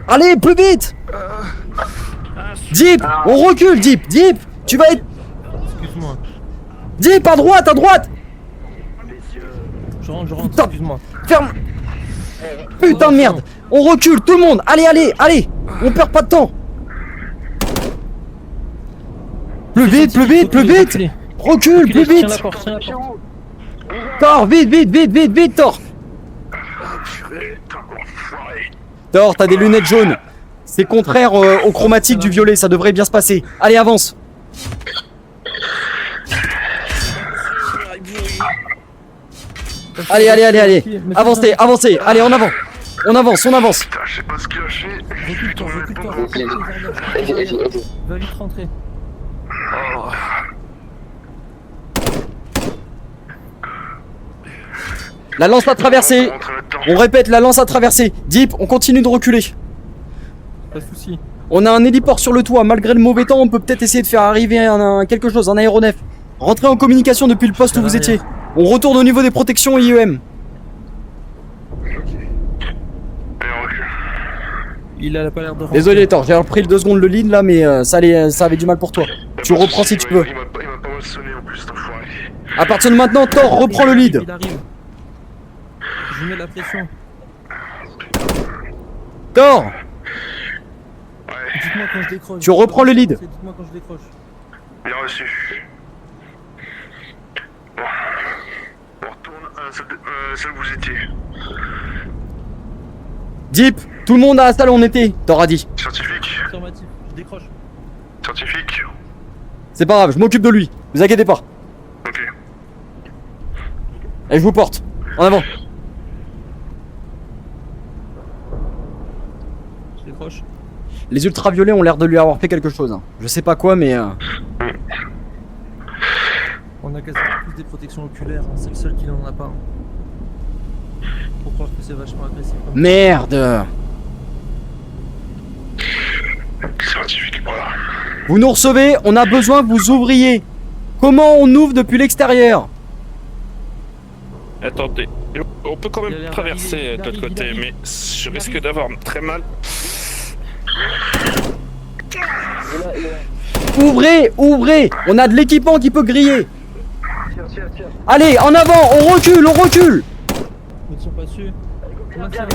Allez, plus vite. Deep, on recule, Deep, tu vas être... Excuse-moi. Deep, à droite. Je rentre, Putain. excuse-moi. Ferme. Putain de merde. On recule, tout le monde. Allez. On perd pas de temps. Plus vite. Recule, plus vite. Tiens la porte. Thor, vite, Thor. Thor, t'as des lunettes jaunes. C'est contraire au chromatique du violet, ça devrait bien se passer. Allez, avance. Allez. Avancez. Allez, en avant. On avance. Putain, je sais pas ce qu'il a fait. Recule, va vite rentrer. La lance a traversé. On répète, la lance a traversé. Deep, on continue de reculer. Pas de soucis. On a un héliport sur le toit. Malgré le mauvais temps, on peut peut-être essayer de faire arriver quelque chose, un aéronef. Rentrez en communication depuis le poste où vous étiez. On retourne au niveau des protections IEM. Il a pas l'air de rentrer. Désolé Thor, j'ai repris le 2 secondes le lead là, mais ça avait du mal pour toi. Tu reprends si tu peux. Il m'a pas mal sonné en plus, cet enfoiré. À partir de maintenant, Thor reprend le lead. Il arrive. Je lui mets la pression. Thor, Dites-moi quand je décroche. tu reprends le lead. Dites-moi quand je décroche. Bien reçu. Bon. On retourne à celle où vous étiez. Deep, tout le monde à la salle où on était, Thor a dit. Scientifique. Affirmatif, je décroche. Scientifique. C'est pas grave, je m'occupe de lui. Vous inquiétez pas. Ok. Et je vous porte. En avant. Je décroche. Les ultraviolets ont l'air de lui avoir fait quelque chose. Hein. Je sais pas quoi, mais... On a quasiment tous des protections oculaires, hein. C'est le seul qui n'en a pas. Faut croire que c'est vachement agressif. Comme Merde. Scientifique, voilà. Vous nous recevez, on a besoin que vous ouvriez. Comment on ouvre depuis l'extérieur? Attendez, on peut quand Il a même l'air traverser d'arriver, de l'autre il côté, arrive. mais je risque d'avoir très mal. Ouvrez. On a de l'équipement qui peut griller. Allez, en avant, on recule. Ne tire pas dessus. On tire.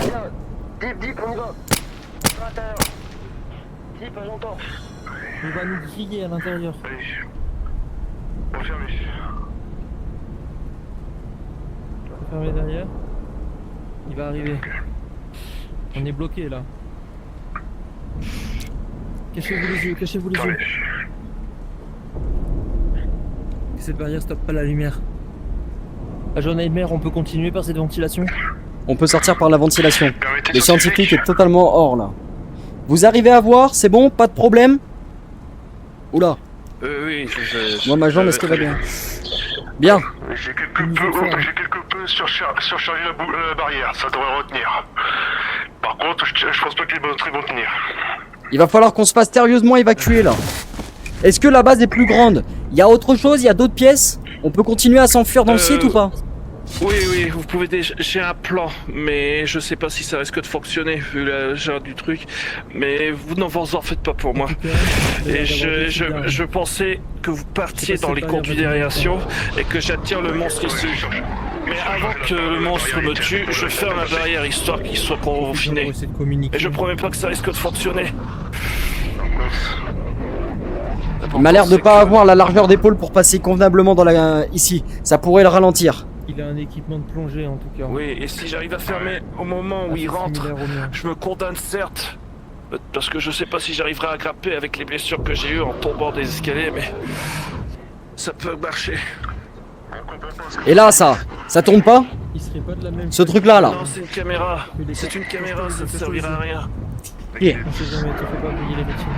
Deep, on y va. À l'intérieur. Deep, j'entends. Il va nous griller à l'intérieur. Allez. Confirmé. Fermé derrière. Il va arriver. On est bloqué là. Cachez-vous les yeux. Attendez. Que cette barrière stoppe pas la lumière. Agent Nightmare, on peut continuer par cette ventilation? On peut sortir par la ventilation. Permettez Le scientifique est totalement hors là. Vous arrivez à voir? C'est bon? Pas de problème? Oula. Oui, Moi ma jambe, est-ce qu'elle va bien? Bien. J'ai quelque peu surcharger la barrière, ça devrait retenir. Par contre, je pense pas que les batteries vont tenir. Il va falloir qu'on se fasse sérieusement évacuer là. Est-ce que la base est plus grande? Il y a autre chose? Il y a d'autres pièces? On peut continuer à s'enfuir dans le site ou pas? Oui, vous pouvez déjà... J'ai un plan, mais je sais pas si ça risque de fonctionner vu la genre du truc. Mais vous n'en vous en faites pas pour moi. Et je pensais que vous partiez dans les conduits d'aération et que j'attire le monstre ici. Mais avant que le monstre me tue, je ferme la barrière histoire qu'il soit confiné. Et je promets pas que ça risque de fonctionner. Il m'a l'air de pas avoir la largeur d'épaule pour passer convenablement dans la... ici. Ça pourrait le ralentir. Il a un équipement de plongée en tout cas. Oui, et si j'arrive à fermer au moment où il rentre, je me condamne certes. Parce que je sais pas si j'arriverai à grimper avec les blessures que j'ai eues en tombant des escaliers, mais ça peut marcher. Et là, ça tourne pas? Il serait pas de la même. Ce truc-là, là. Non, c'est une caméra. C'est une caméra, ça ne servira à rien. Yeah. On sait jamais, tu fais pas payer les victimes.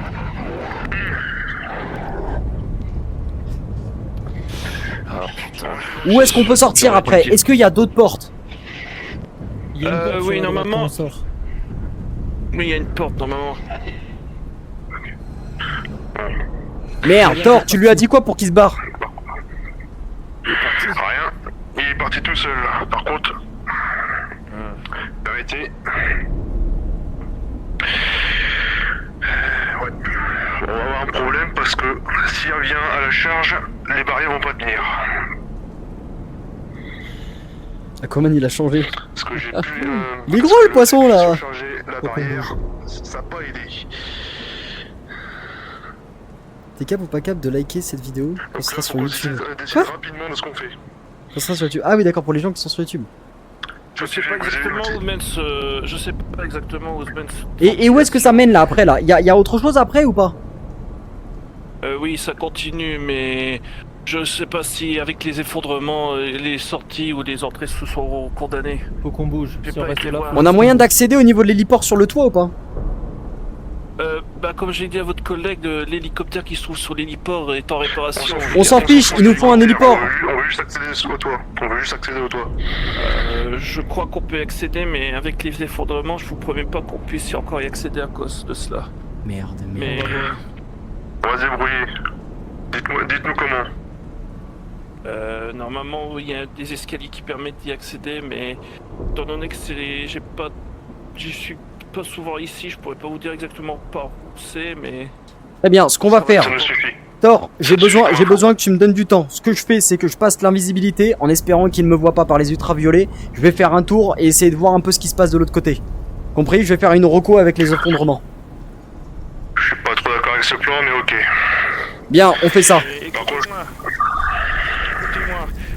Ah putain. Où est-ce qu'on peut sortir après? Est-ce qu'il y a d'autres portes? Il y a une porte oui, sur la droite normalement. quand on sort. Oui, il y a une porte normalement. Merde, Thor, tu lui as dit quoi pour qu'il se barre? Rien. Il est parti tout seul. Par contre, vérité. Ouais. On va avoir un problème parce que s'il revient à la charge, les barrières vont pas tenir. Aquaman, il a changé. Parce que j'ai pu. Il est gros, le poisson, là. Surcharger la barrière, ça n'a pas aidé. T'es cap ou pas cap de liker cette vidéo? On Donc sera là, sur faut essayer YouTube. de décider rapidement de ce qu'on fait. On sera sur YouTube. Ah oui, d'accord, pour les gens qui sont sur YouTube. Je sais pas exactement où mène ce. Je sais pas exactement où mène ce. Et où est-ce que ça mène là après là? Y a autre chose après ou pas? Oui, ça continue, mais je sais pas si avec les effondrements, les sorties ou les entrées se sont condamnées. Faut qu'on bouge. J'ai Si on pas reste été là, voir. On a moyen d'accéder au niveau de l'héliport sur le toit ou pas? Comme j'ai dit à votre collègue, l'hélicoptère qui se trouve sur l'héliport est en réparation. On s'en fiche, il nous faut un héliport. On veut juste accéder au toit. Je crois qu'on peut y accéder, mais avec les effondrements, je vous promets pas qu'on puisse encore y accéder à cause de cela. Merde, Mais On va se débrouiller. Dites-nous comment. normalement, il y a des escaliers qui permettent d'y accéder, mais étant donné que j'y suis pas souvent ici, je pourrais pas vous dire exactement par où c'est, mais Très bien, ce qu'on va faire. Ça nous suffit. Thor, j'ai besoin que tu me donnes du temps. Ce que je fais, c'est que je passe l'invisibilité en espérant qu'il ne me voit pas par les ultraviolets. Je vais faire un tour et essayer de voir un peu ce qui se passe de l'autre côté. Compris? Je vais faire une reco avec les effondrements. Je suis pas trop d'accord avec ce plan, mais ok. Bien, on fait ça. écoutez-moi,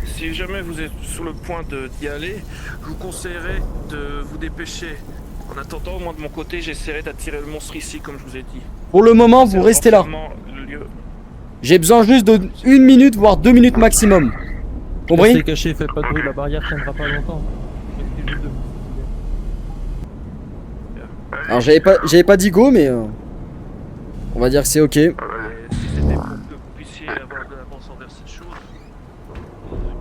si jamais vous êtes sur le point d'y aller, je vous conseillerais de vous dépêcher. En attendant, moi de mon côté, j'essaierai d'attirer le monstre ici, comme je vous ai dit. Pour le moment, vous restez là. Le lieu. J'ai besoin juste de 1 minute, voire 2 minutes maximum. Compris? Restez caché, faites pas de bruit, la barrière tiendra pas longtemps. Restez juste debout. Alors j'avais pas dit go, mais on va dire que c'est ok. Si c'était pour que vous puissiez avoir de l'avance envers cette chose,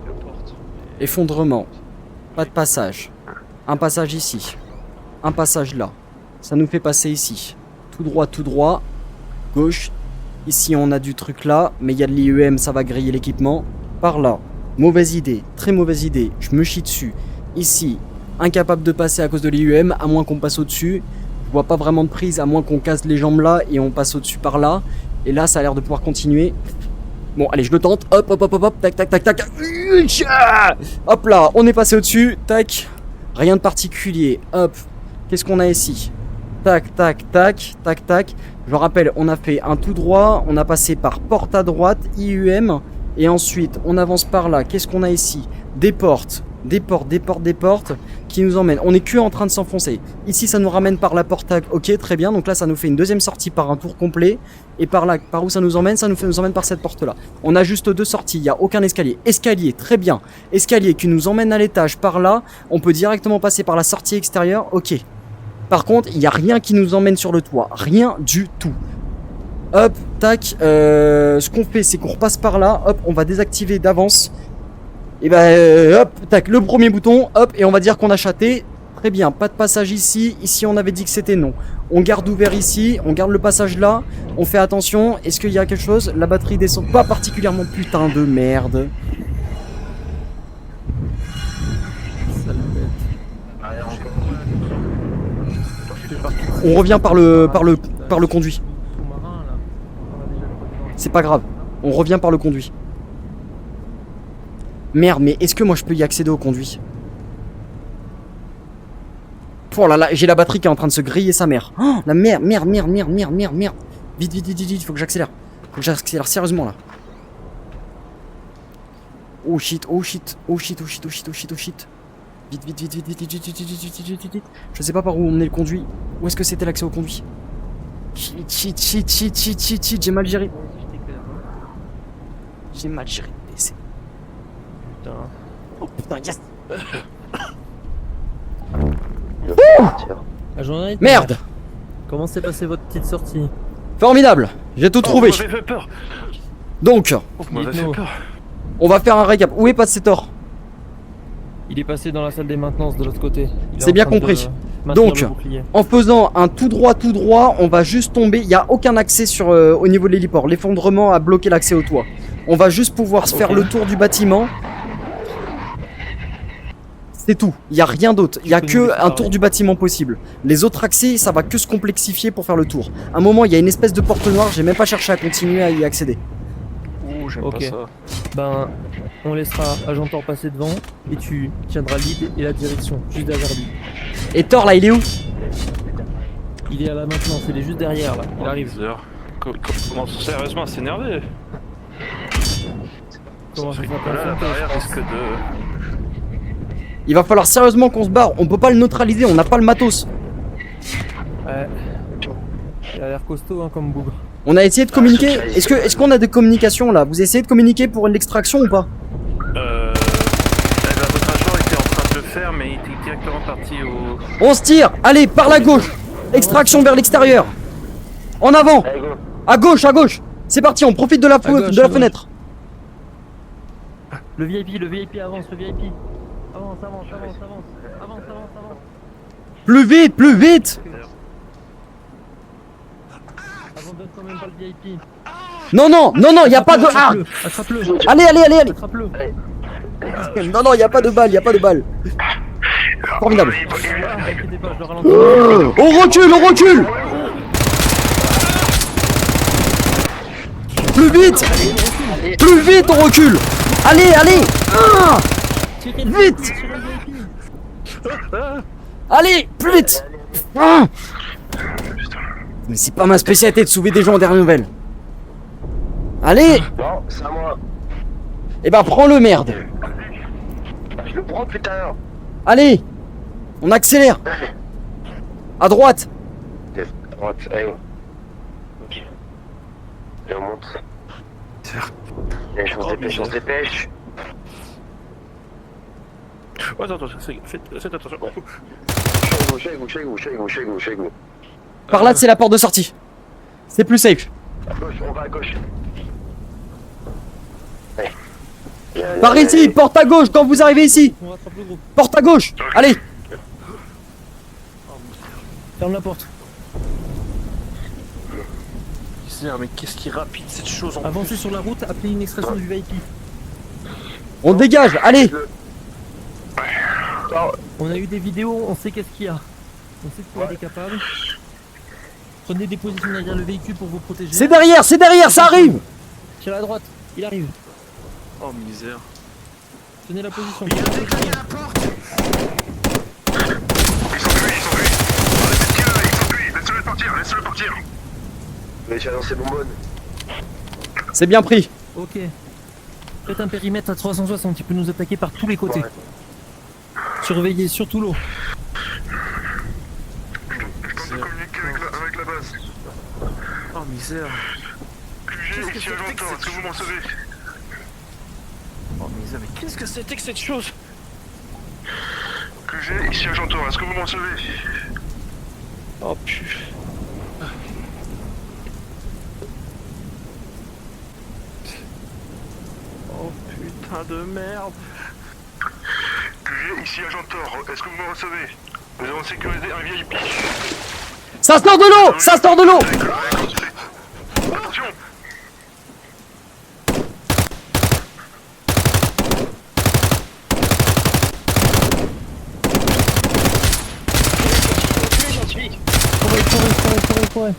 qu'importe. Effondrement. Pas de passage. Un passage ici. Un passage là. Ça nous fait passer ici. Tout droit. Gauche. Ici on a du truc là, mais il y a de l'IEM, ça va griller l'équipement. Par là. Mauvaise idée. Très mauvaise idée. Je me chie dessus. Ici. Incapable de passer à cause de l'IEM, à moins qu'on passe au-dessus. Je vois pas vraiment de prise, à moins qu'on casse les jambes là et on passe au-dessus par là. Et là ça a l'air de pouvoir continuer. Bon, allez, je le tente. Hop, tac. Hop là, on est passé au-dessus. Tac. Rien de particulier. Hop. Qu'est-ce qu'on a ici? Tac. Je rappelle, on a fait un tout droit. On a passé par porte à droite, IUM. Et ensuite, on avance par là. Qu'est-ce qu'on a ici? Des portes qui nous emmènent. On est que en train de s'enfoncer. Ici, ça nous ramène par la porte à... Ok, très bien. Donc là, ça nous fait une deuxième sortie par un tour complet. Et par là, par où ça nous emmène? Ça nous emmène par cette porte-là. On a juste 2 sorties. Il n'y a aucun escalier. Escalier, très bien. Escalier qui nous emmène à l'étage par là. On peut directement passer par la sortie extérieure. Ok. Par contre, il n'y a rien qui nous emmène sur le toit. Rien du tout. Hop, tac. Ce qu'on fait, c'est qu'on repasse par là. Hop, on va désactiver d'avance. Et ben hop, tac, le premier bouton, hop, et on va dire qu'on a chaté. Très bien, pas de passage ici. Ici, on avait dit que c'était non. On garde ouvert ici, on garde le passage là. On fait attention. Est-ce qu'il y a quelque chose? La batterie descend pas particulièrement. Putain de merde. On revient par le conduit. C'est pas grave. On revient par le conduit. Merde, mais est-ce que moi je peux y accéder au conduit? Oh là là, j'ai la batterie qui est en train de se griller sa mère. Oh, la merde. Vite, faut que j'accélère. Faut que j'accélère sérieusement là. Oh shit. Vite. Je sais pas par où emmener le conduit. Où est-ce que c'était l'accès au conduit? Shit, j'ai mal géré. J'ai mal géré le PC. Putain. Oh putain, yes. La journée. Merde. Comment s'est passée votre petite sortie? Formidable, j'ai tout trouvé. Vous m'avez fait peur. Donc, Vous m'avez fait Dites-nous. peur. on va faire un récap. Où est Passetor? Il est passé dans la salle des maintenances de l'autre côté. Il est C'est en bien train de compris. maintenir Donc, le bouclier. En faisant un tout droit, on va juste tomber. Il n'y a aucun accès sur, au niveau de l'héliport. L'effondrement a bloqué l'accès au toit. On va juste pouvoir se faire le tour du bâtiment. C'est tout. Il n'y a rien d'autre. Il n'y a que un tour du bâtiment possible. Les autres accès, ça va que se complexifier pour faire le tour. À un moment, il y a une espèce de porte noire. J'ai même pas cherché à continuer à y accéder. Ouh, j'aime Ok. pas ça. Ben, on laissera Agentor passer devant et tu tiendras lead et la direction, juste derrière lui. Et Thor, là, il est où? Il est à la maintenance, il est juste derrière là. Il arrive. Comment sérieusement à s'énerver? Comment ça Ce s'appelle, truc-là, ça, derrière je pense. risque de... Il va falloir sérieusement qu'on se barre. On peut pas le neutraliser. On n'a pas le matos. Ouais. Il a l'air costaud hein, comme bougre. On a essayé de communiquer. Est-ce qu'on a des communications là? Vous essayez de communiquer pour l'extraction ou pas? Votre agent était en train de le faire, mais il était directement parti au... On se tire. Allez, par la gauche. Extraction vers l'extérieur. En avant. Allez, go. À gauche. C'est parti. On profite de la, gauche, de la à gauche. fenêtre. Le VIP avance, le VIP. Avance. Plus vite. Abandonne quand même pas le VIP. Non, y a pas de. Ah. Attrape-le. Allez. Attrape-le. Non, y a pas de balle. Formidable. T'inquiète pas, je le ralentis. On recule. Plus vite, on recule. Allez. Ah. Tirez le Vite. VIP, tirez le VIP. Allez, plus vite. Ah. Mais c'est pas ma spécialité de sauver des gens en dernière nouvelle. Allez. Non, c'est à moi. Eh ben prends-le, merde. Je le prends, putain. Allez. On accélère. À droite. À droite, allez, go. Ok. Et on monte. Allez, on se dépêche. Oh, attends, faites attention. Chez vous. Par là, c'est la porte de sortie. C'est plus safe. À gauche, on va à gauche. Allez. Par ici, porte à gauche quand vous arrivez ici. On rattrape le groupe. Porte à gauche. Allez. Ferme la porte. Mais qu'est-ce qui est rapide cette chose en Avancez sur la route, appelez une extraction du VIP. On dégage. Allez. On a eu des vidéos, on sait qu'est-ce qu'il y a. On sait de quoi il est capable. Prenez des positions derrière le véhicule pour vous protéger. C'est derrière, ça arrive. Tire à droite, il arrive. Oh misère. Tenez la position. Ils s'enfuient. Laissez-le partir. Mais tu as lancé bonbonne. C'est bien pris. Ok. Faites un périmètre à 360, il peut nous attaquer par tous les côtés. Ouais. Surveillez surtout l'eau. Je pense à communiquer avec la base. Oh misère. QG, ici Agentor, est-ce que vous m'en sauvez? Oh misère, mais qu'est-ce que c'était que cette chose? QG, ici Agentor, est-ce que vous m'en sauvez? Oh putain. Oh putain de merde. Ici Agent Thor, est-ce que vous me recevez? Nous avons sécurisé un VIP. Ça sort de l'eau! Ça sort de l'eau! Attention! Courez.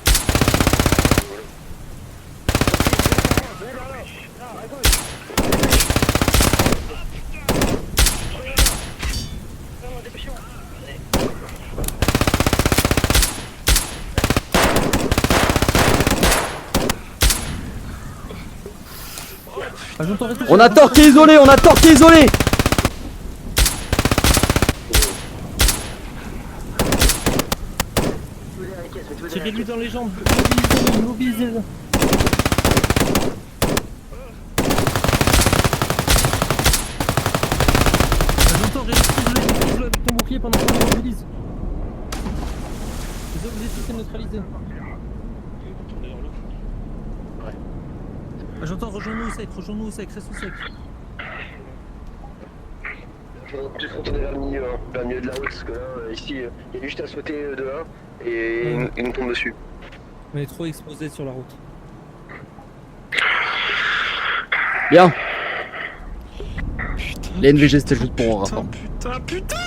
On a Thor qui est isolé, on a Thor qui est isolé! Tirez-lui dans les jambes, mobilisez-le. J'entends, réussir-le avec ton bouclier pendant qu'on le mobilise. Les objectifs sont neutralisés. J'entends, rejoins-nous au sec, reste au sec. Je vais plus retourner vers le milieu de la route, parce que là, ici, il y a juste à sauter de là, et il nous tombe dessus. On est trop exposé sur la route. Bien. Les NVG c'était juste pour un rapport. Putain.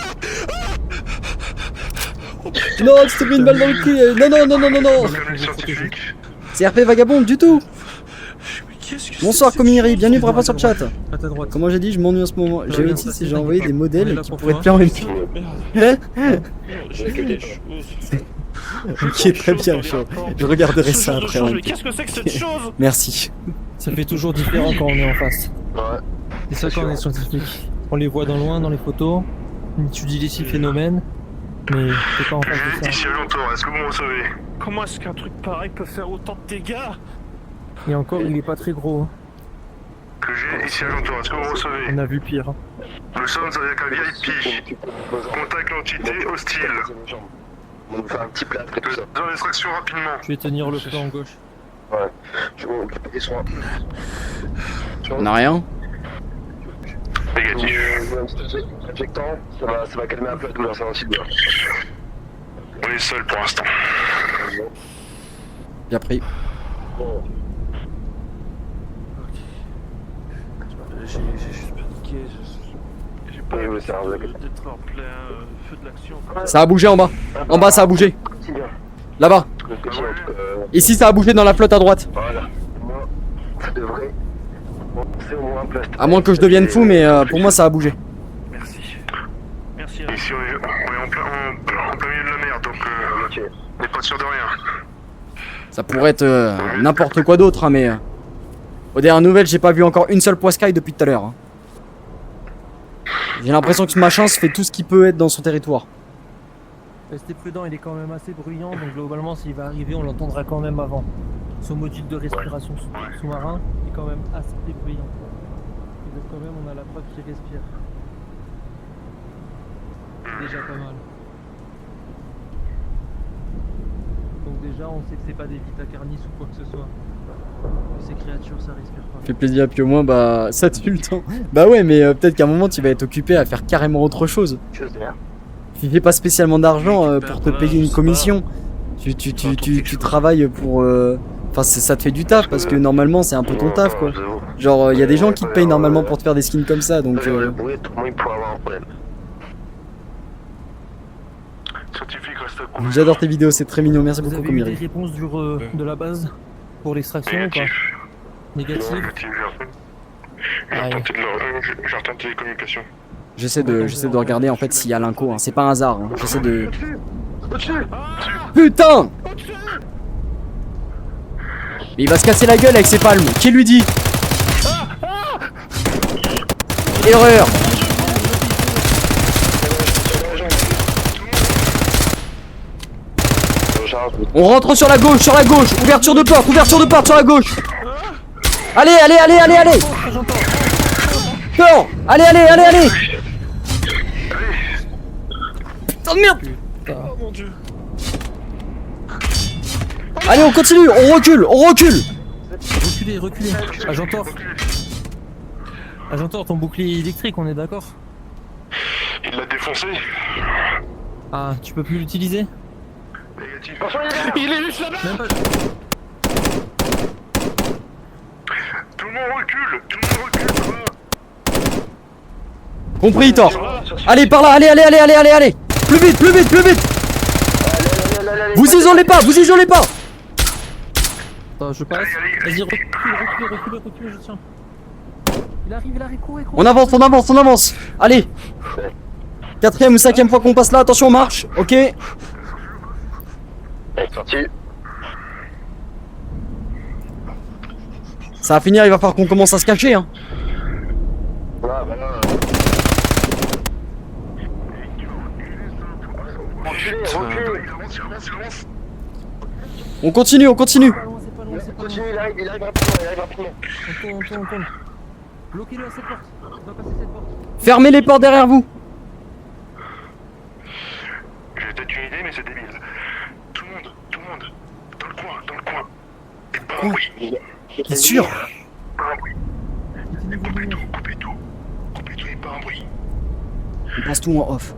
Non, tu t'es mis une balle dans le cul. Non. Aucun scientifique. C'est RP vagabond du tout. Qu'est-ce que Bonsoir Comiri, bienvenue pour rapport sur le chat. À ta droite. Comment j'ai dit, je m'ennuie en ce moment. J'ai bien, réussi ça, si c'est j'ai envoyé t'inquiète des pas. On est modèles là qui pour pourraient toi. te faire une... J'ai vu des choses. Ok, très bien, chaud. Je regarderai ça après. Mais qu'est-ce que c'est que cette chose? Merci. Ça fait toujours différent quand on est en face. Ouais. C'est ça quand on est scientifique. On les voit dans loin dans les photos, on étudie les phénomènes, mais t'es pas en face de ça. Ici Agent Thor, est-ce que vous me recevez? Comment est-ce qu'un truc pareil peut faire autant de dégâts? Et encore, il est pas très gros. Hein. Que j'ai ici Agent Thor, est-ce que vous me recevez? On a vu pire. Nous sommes avec un VIP. Contacte l'entité hostile. On va nous faire un petit plâtre et tout ça. Besoin d'extraction rapidement. Je vais tenir le flanc gauche. Ouais. Je vais m'occuper des soins. On a rien. Négatif. Injectant, ça va calmer un peu la douleur, ça va aussi bien. On est seul pour l'instant. Bien pris. Bon. J'ai juste paniqué. J'ai pas Oui, eu mais ça va, d'être en plein feu de l'action. Ça a bougé en bas. En bas, ça a bougé. Continue. Là-bas. Donc, en tout cas, Ici, ça a bougé dans la flotte à droite. voilà. Moi, ça devrait. Bon, c'est au moins un plâtre. À moins que je devienne fou, mais pour moi, ça a bougé. Merci. Merci. Ici on est en plein milieu de la mer, donc Ok. on n'est pas sûr de rien. Ça pourrait être n'importe quoi d'autre, hein, mais... aux dernières nouvelles, j'ai pas vu encore une seule poiscaille depuis tout à l'heure. Hein. J'ai l'impression que ce machin se fait tout ce qu'il peut être dans son territoire. Restez prudent, il est quand même assez bruyant, donc globalement, s'il va arriver, on l'entendra quand même avant. Son module de respiration sous-marin est quand même assez bruyant. Et donc quand même, on a la preuve qu'il respire. C'est déjà pas mal. Donc déjà, on sait que c'est pas des vitacarnis ou quoi que ce soit. Que ces créatures, ça respire pas. Fait plaisir, puis au moins, bah, ça tue le temps. Bah ouais, mais peut-être qu'à un moment, tu vas être occupé à faire carrément autre chose. Chose derrière. Tu fais pas spécialement d'argent pour te payer une commission. Tu travailles pour... Enfin, ça te fait du taf, parce que normalement, c'est un peu ton taf, quoi. Genre, il y a des gens qui te payent normalement pour te faire des skins comme ça, donc... Le bruit, tout le monde pourrait avoir un problème. Scientifique reste à couvert. J'adore tes vidéos, c'est très mignon, merci Vous beaucoup, avez eu des Komiri. réponses de la base pour l'extraction ou pas? Négatif. Négative. J'ai retenté les communications. J'essaie de regarder en fait s'il y a l'inco, hein. C'est pas un hasard, hein. J'essaie de... Putain! Mais il va se casser la gueule avec ses palmes, qui lui dit? Erreur! On rentre sur la gauche, ouverture de porte sur la gauche! Allez! Thor! Allez! Putain de merde! Oh mon dieu. Allez, on continue, on recule! Reculez. Agent Thor, ton bouclier électrique, on est d'accord? Il l'a foncé. Ah, tu peux plus l'utiliser? Négatif. Attention, il est juste là-bas. Même pas. Tout le monde recule. Tout le monde recule. Compris, Thor. Allez, par là, allez. Plus vite. Vous isolez pas. Attends, je passe. Vas-y, recule, je tiens. Il arrive, cours. On avance. Allez. 4ème ou 5ème fois qu'on passe là, attention, on marche. Ok. Sorti. Ça va finir, il va falloir qu'on commence à se cacher, hein. Ah, bah là. Recule. Il avance. On continue. C'est pas loin. Continue, il arrive rapidement. On tourne. Bloquez-le à cette porte. On doit passer cette porte. Fermez les portes derrière vous. J'ai peut-être une idée, mais c'est débile. Tout le monde. Dans le coin. Et pas un bruit. T'es sûr? Pas un bruit. Coupez tout et pas un bruit. On passe tout en off.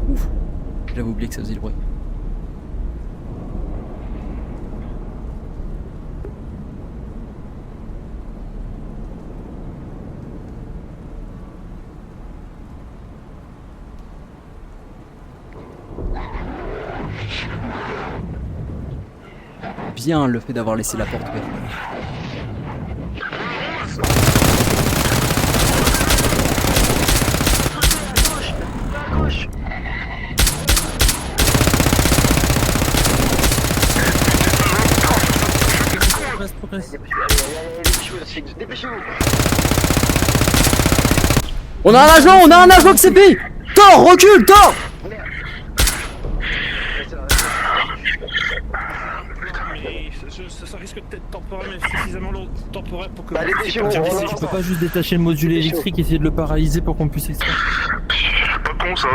Ouf. J'avais oublié que ça faisait le bruit. Bien le fait d'avoir laissé la porte ouverte. Progresse. Dépêchez-vous. On a un agent qui s'est pris. Thor, recule, Thor. Ça risque d'être temporaire, mais suffisamment temporaire pour que... Bah, dépêchez-vous. Tu peux pas juste détacher le module électrique et essayer de le paralyser pour qu'on puisse extraire. Pas con ça.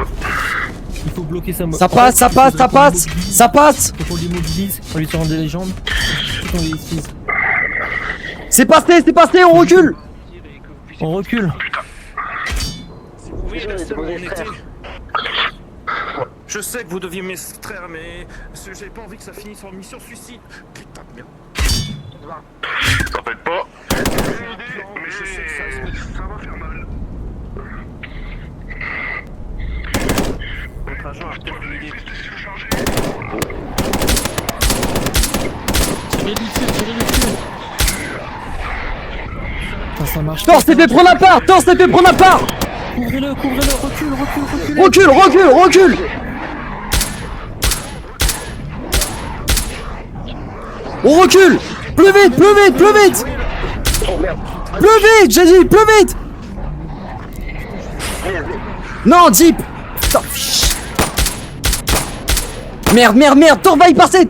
Il faut bloquer sa Ça passe. Faut qu'on l'immobilise, on lui tire des légendes. Faut qu'on l'utilise. C'est passé, on recule. On recule. Si vous pouvez rester où on était... Je sais que vous deviez m'extraire, mais j'ai pas envie que ça finisse en mission suicide. Putain de merde. T'en faites pas. Mais je sais que ça va faire mal. Votre agent a peut-être une idée. Tirez du dessus. Putain, ça marche. Thor s'est fait prendre à part. Couvrez-le, recule. Recule. On recule. Plus vite. Oh merde. Plus vite, j'ai dit, plus vite. Non, Jeep. Putain, Merde, Thor va y passer.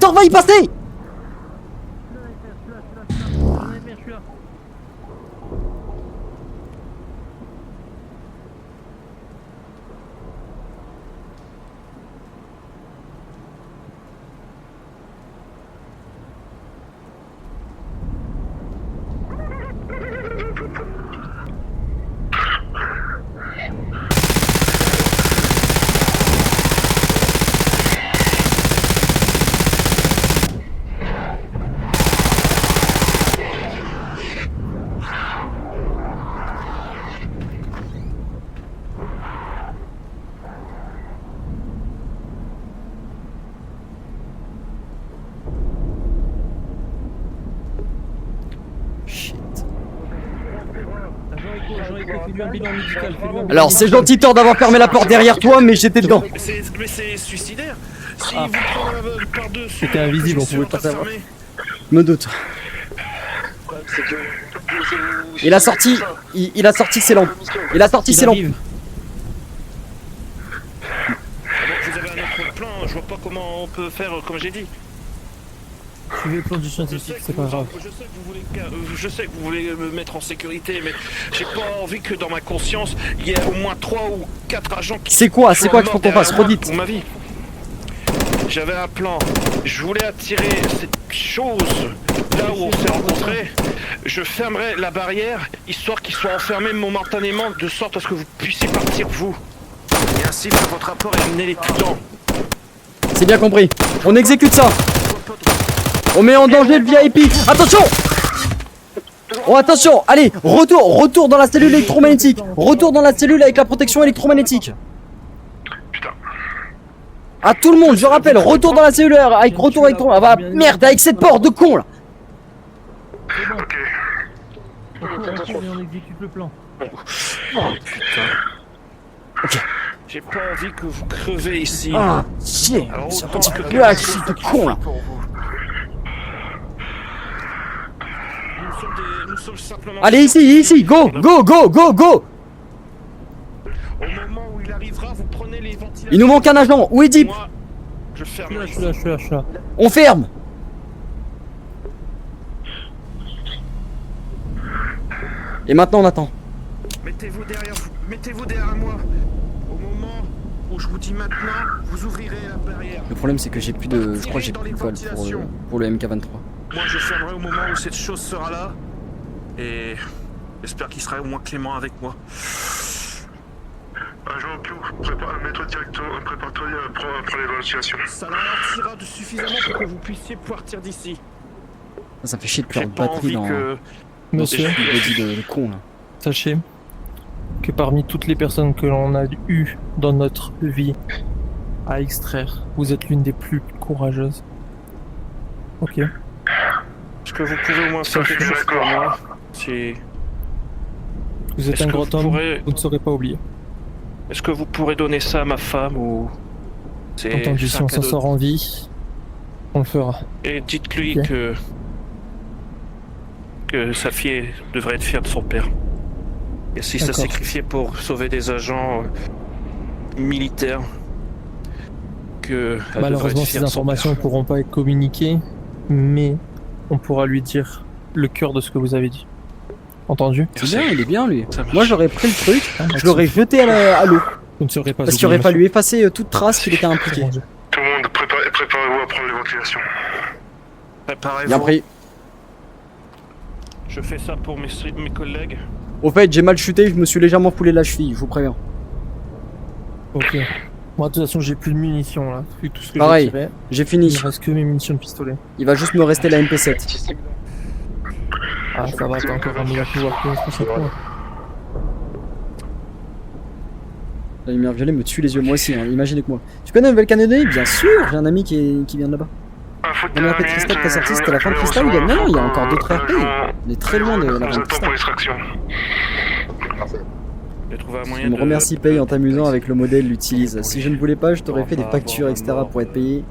Fais-lui un bilan médical. Alors, c'est gentil, Thor, d'avoir fermé la porte derrière toi, mais j'étais dedans. Mais c'est suicidaire. Si Ah. vous prenez par-dessus... C'était invisible, on pouvait pas savoir. Je me doute. C'est que... Il a sorti ses lampes. Il arrive. Vous avez un autre plan, je vois pas comment on peut faire comme j'ai dit. Suivez le plan du scientifique, c'est pas grave. Je sais que vous voulez me mettre en sécurité, mais j'ai pas envie que dans ma conscience, il y ait au moins 3 ou 4 agents qui C'est quoi soient qu'il faut morts qu'on derrière fasse? moi Redites. pour ma vie. J'avais un plan. Je voulais attirer cette chose là où on s'est rencontrés. Je fermerai la barrière, histoire qu'ils soient enfermés momentanément, de sorte à ce que vous puissiez partir, vous. Et ainsi faire votre rapport et amener les putans. C'est bien compris. On exécute ça. On met en danger le VIP. Attention! Oh attention, allez, retour dans la cellule électromagnétique. Retour dans la cellule avec la protection électromagnétique. Putain. À tout le monde, je rappelle, retour dans la cellule avec retour électromagnétique. Ah bah merde, avec cette porte de con là. Ok. Et on exécute le plan. J'ai pas envie que vous crevez ici. Ah, chier. Alors, C'est un autant petit que peu de con là. pour vous. Nous sommes simplement... Allez ici, go. Au moment où il arrivera, vous prenez les ventilateurs. Il nous manque un agent, où est Deep? Moi, je ferme. Je suis là. On ferme. Et maintenant on attend. Mettez-vous derrière moi. Au moment où je vous dis maintenant, vous ouvrirez la barrière. Le problème c'est que j'ai plus de... Je crois que j'ai plus de balles pour le MK23. Moi, je fermerai au moment où cette chose sera là. Et j'espère qu'il sera au moins clément avec moi. Agent Q, mets-toi directement, prépare-toi pour l'évaluation. Ça ralentira suffisamment pour que vous puissiez partir d'ici. Ça fait chier de J'ai perdre pas batterie envie dans que... Monsieur, le body de con là. sachez que parmi toutes les personnes que l'on a eues dans notre vie à extraire, vous êtes l'une des plus courageuses. Ok. Est-ce que vous pouvez au moins faire je quelque suis chose pour d'accord. moi? C'est... Vous êtes Est-ce un que grand vous homme, pourrez- vous ne saurez pas oublier. Est-ce que vous pourrez donner ça à ma femme ou... C'est Entendu, juste si un on s'en cadeau. sort en vie, on le fera. Et dites-lui Ok. que sa fille devrait être fière de son père. Et si ça D'accord. sacrifiait pour sauver des agents militaires, que elle Malheureusement, devrait être ces fière de son informations ne père. pourront pas être communiquées, mais on pourra lui dire le cœur de ce que vous avez dit. Entendu? C'est bien, il est bien lui. Ça marche. Moi j'aurais pris le truc, Ah, je l'aurais jeté à l'eau. Vous ne serez pas Parce qu'il aurait fallu effacer toute trace qu'il était impliqué. Tout le monde, préparez-vous à prendre l'évacuation. Préparez-vous. Bien pris. Je fais ça pour mes collègues. Au fait, j'ai mal chuté, je me suis légèrement foulé la cheville, je vous préviens. Ok. Moi, de toute façon, j'ai plus de munitions là. Vu tout ce que Pareil. j'ai tiré, J'ai il fini. me reste que mes munitions de pistolet. Il va juste me rester la MP7. Ah, ça va, t'as encore un meilleur pouvoir que ce que c'est quoi. La lumière violet me tue les yeux, moi aussi, hein, imaginez que moi. Tu connais Nouvelle-Calédonie? Bien sûr, j'ai un ami qui vient de là-bas. Info de On a dernière fait Tristan minute, qui est sorti, je c'était la fin de vais Tristan, recevoir non, non, il y a un encore d'autres RP. On est très loin de la Nous fin de attend Tristan. pour l'extraction. J'ai trouvé un Je moyen me de... remercie Paye en t'amusant avec le modèle l'utilise. Si je ne voulais pas, je t'aurais fait des factures, etc. pour être payé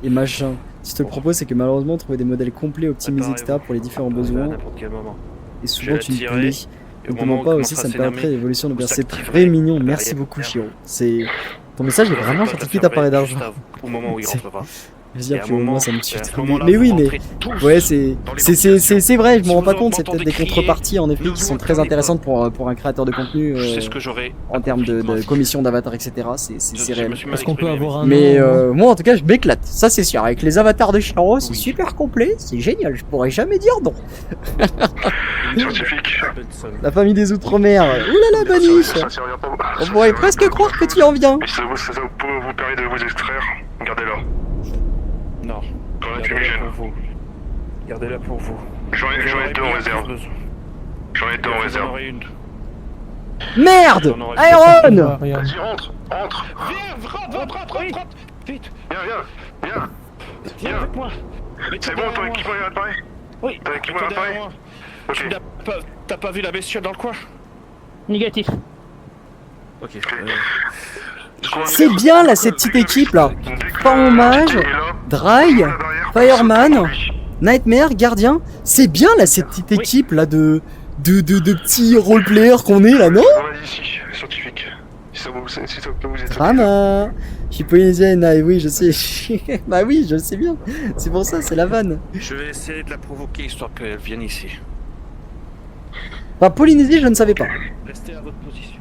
et machin. Si je te le propose, c'est que malheureusement, trouver des modèles complets, optimisés, etc. pour les différents besoins, n'importe quel moment. et souvent tu me tirer, plais. Et au Ne moment demande où pas il aussi, ça me commencera à permettrait s'énerver, l'évolution de vous bien. C'est activerez très mignon, la merci barrière. beaucoup Chiro. C'est... Ton message est vraiment Pas gentil ta part fermer d'argent. juste au moment où il C'est- rentrera. Je veux Et à dire un que moment, moi ça me tue. et à ce moment-là, Mais vous oui, mais... rentrez tous Ouais, c'est dans les c'est vrai, je Si me rends vous pas compte, c'est m'entendez peut-être des crier, contreparties en effet ne qui vous sont très entendez intéressantes pour un créateur de contenu C'est ce que j'aurais... en termes de compris, commission d'avatar, etc. C'est Je réel. me suis mal Est-ce qu'on peut exprimé, avoir un Mais nom, au moins moi en tout cas je m'éclate, ça c'est sûr, avec les avatars de Chiro, c'est Oui. super complet, c'est génial, je pourrais jamais dire non. Scientifique. La famille des Outre-mer, oulala Baniche, Ça servira pas. on pourrait presque croire que tu en viens. Mais ça vous permet de vous extraire. Gardez-la. Non. Dans la Gardez-la fumigène. pour vous. Gardez-la pour vous. J'en ai deux en réserve. J'en ai deux en J'en réserve. aurai une. Merde, J'en aurais Iron. Rien. Vas-y, rentre. Viens, rentre. Vite. Viens. Viens avec moi. C'est bon, ton équipement est réparé? Oui. Ton équipement est Mets-toi réparé? derrière moi. Ok. Tu n'as pas... T'as pas vu la bestiole dans le coin? Négatif. Ok. C'est bien là cette petite équipe là. Pas hommage, Dry, Fireman, Fireman, Nightmare, Gardien. C'est bien là cette petite équipe là de petits roleplayers qu'on est là, non? On va ici, scientifique. Si ça peut vous aider. Drama. suis polynésienne, ah, oui, je sais. Bah oui, je le sais bien. C'est pour ça, c'est la vanne. Je vais essayer de la provoquer histoire qu'elle vienne ici. Bah, Polynésie, je ne savais pas. Restez à votre position.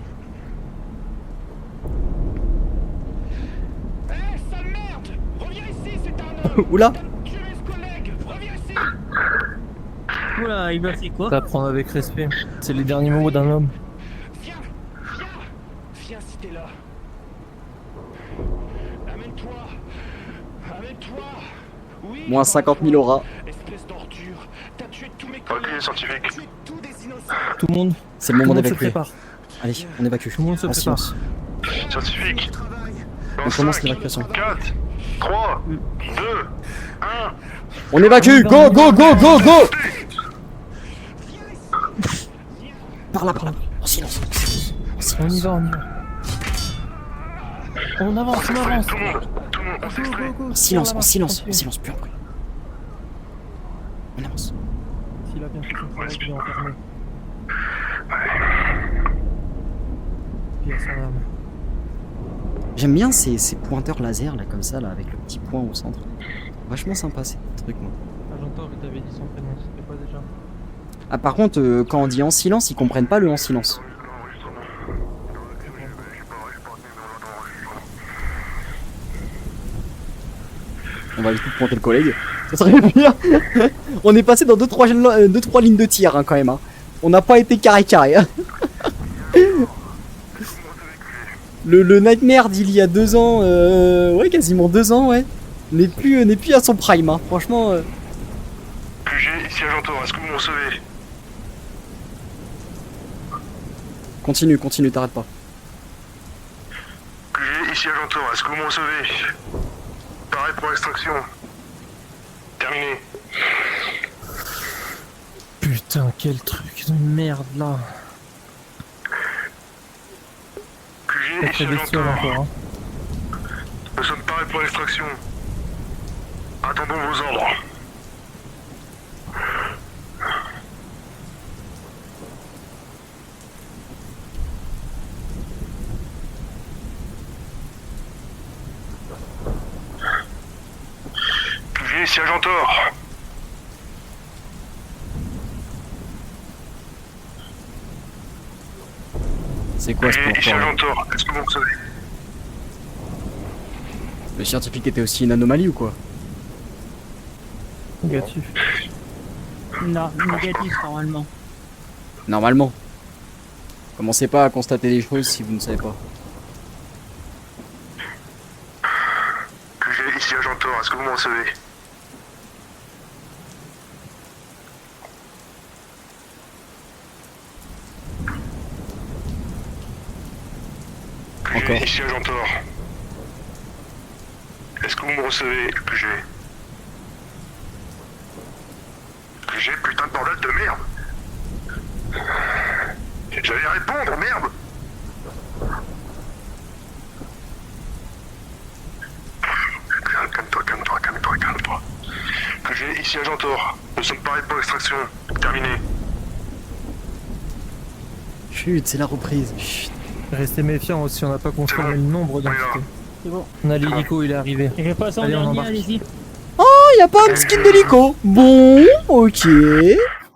Oula. Oula, il m'a fait quoi? Ça prendre avec respect. C'est les derniers mots d'un homme. Viens si t'es là. Amène-toi. Oui, Moins 50 000 aura. espèce d'ordure. T'as tué tous mes Ok, collègues. scientifique. T'as tué tous des innocents. Tout le monde, C'est le tout le moment monde se d'évacuer. prépare. Allez, on évacue. Tout le monde se En prépare. silence. Scientifique. On commence l'évacuation. 4, 3, 2, 1. On évacue. Go, go, go, go, go. Par là, par là. En silence. On y va, on y va. On avance, on avance. Tout le monde, on Go, s'extrait. go, go. En silence, Sur la en silence, marche, en silence, plus un bruit. On avance. S'il a bien fait son travail, il est enfermé. Puis à son âme. J'aime bien ces pointeurs laser là comme ça là avec le petit point au centre. Vachement sympa ces trucs moi. Agentor, il t'avait dit son prénom, c'était pas déjà. Ah par contre quand on dit en silence ils comprennent pas le en silence. On va éviter de pointer le collègue. Ça serait bien. On est passé dans 2-3 lignes de tir hein, quand même. Hein. On n'a pas été carré. Hein. Le Nightmare d'il y a 2 ans, ouais quasiment 2 ans ouais, n'est plus à son prime hein. Franchement. QG, ici Agentor, est-ce que vous me recevez? Continue, t'arrêtes pas. QG, ici Agentor, est-ce que vous me recevez? Pareil pour l'extraction. Terminé. Putain, quel truc de merde là. QG, Ça ici fait des sols Agentor, encore. Hein. nous sommes parés pour l'extraction. Attendons vos ordres. QG, ici Agentor. C'est quoi ce QG, ici rapport Agentor, est-ce que vous me recevez? Le scientifique était aussi une anomalie ou quoi? Négatif. Non, négatif normalement. Normalement. Commencez pas à constater des choses si vous ne savez pas. QG, ici Agentor, est-ce que vous me recevez? Encore. QG, ici Agentor. Est-ce que vous me recevez, QG? QG, putain de bordel de merde! J'allais répondre, merde! Calme-toi. QG, ici Agentor. Nous sommes parés pour l'extraction. Terminé. Chut, c'est la reprise. Chut. Restez méfiants aussi, on n'a pas confirmé le nombre d'entités. C'est bon. On a l'hélico, il est arrivé. Je passe en Allez, on dernier, embarque. allez-y. Il y a pas un skin d'hélico. Bon, ok.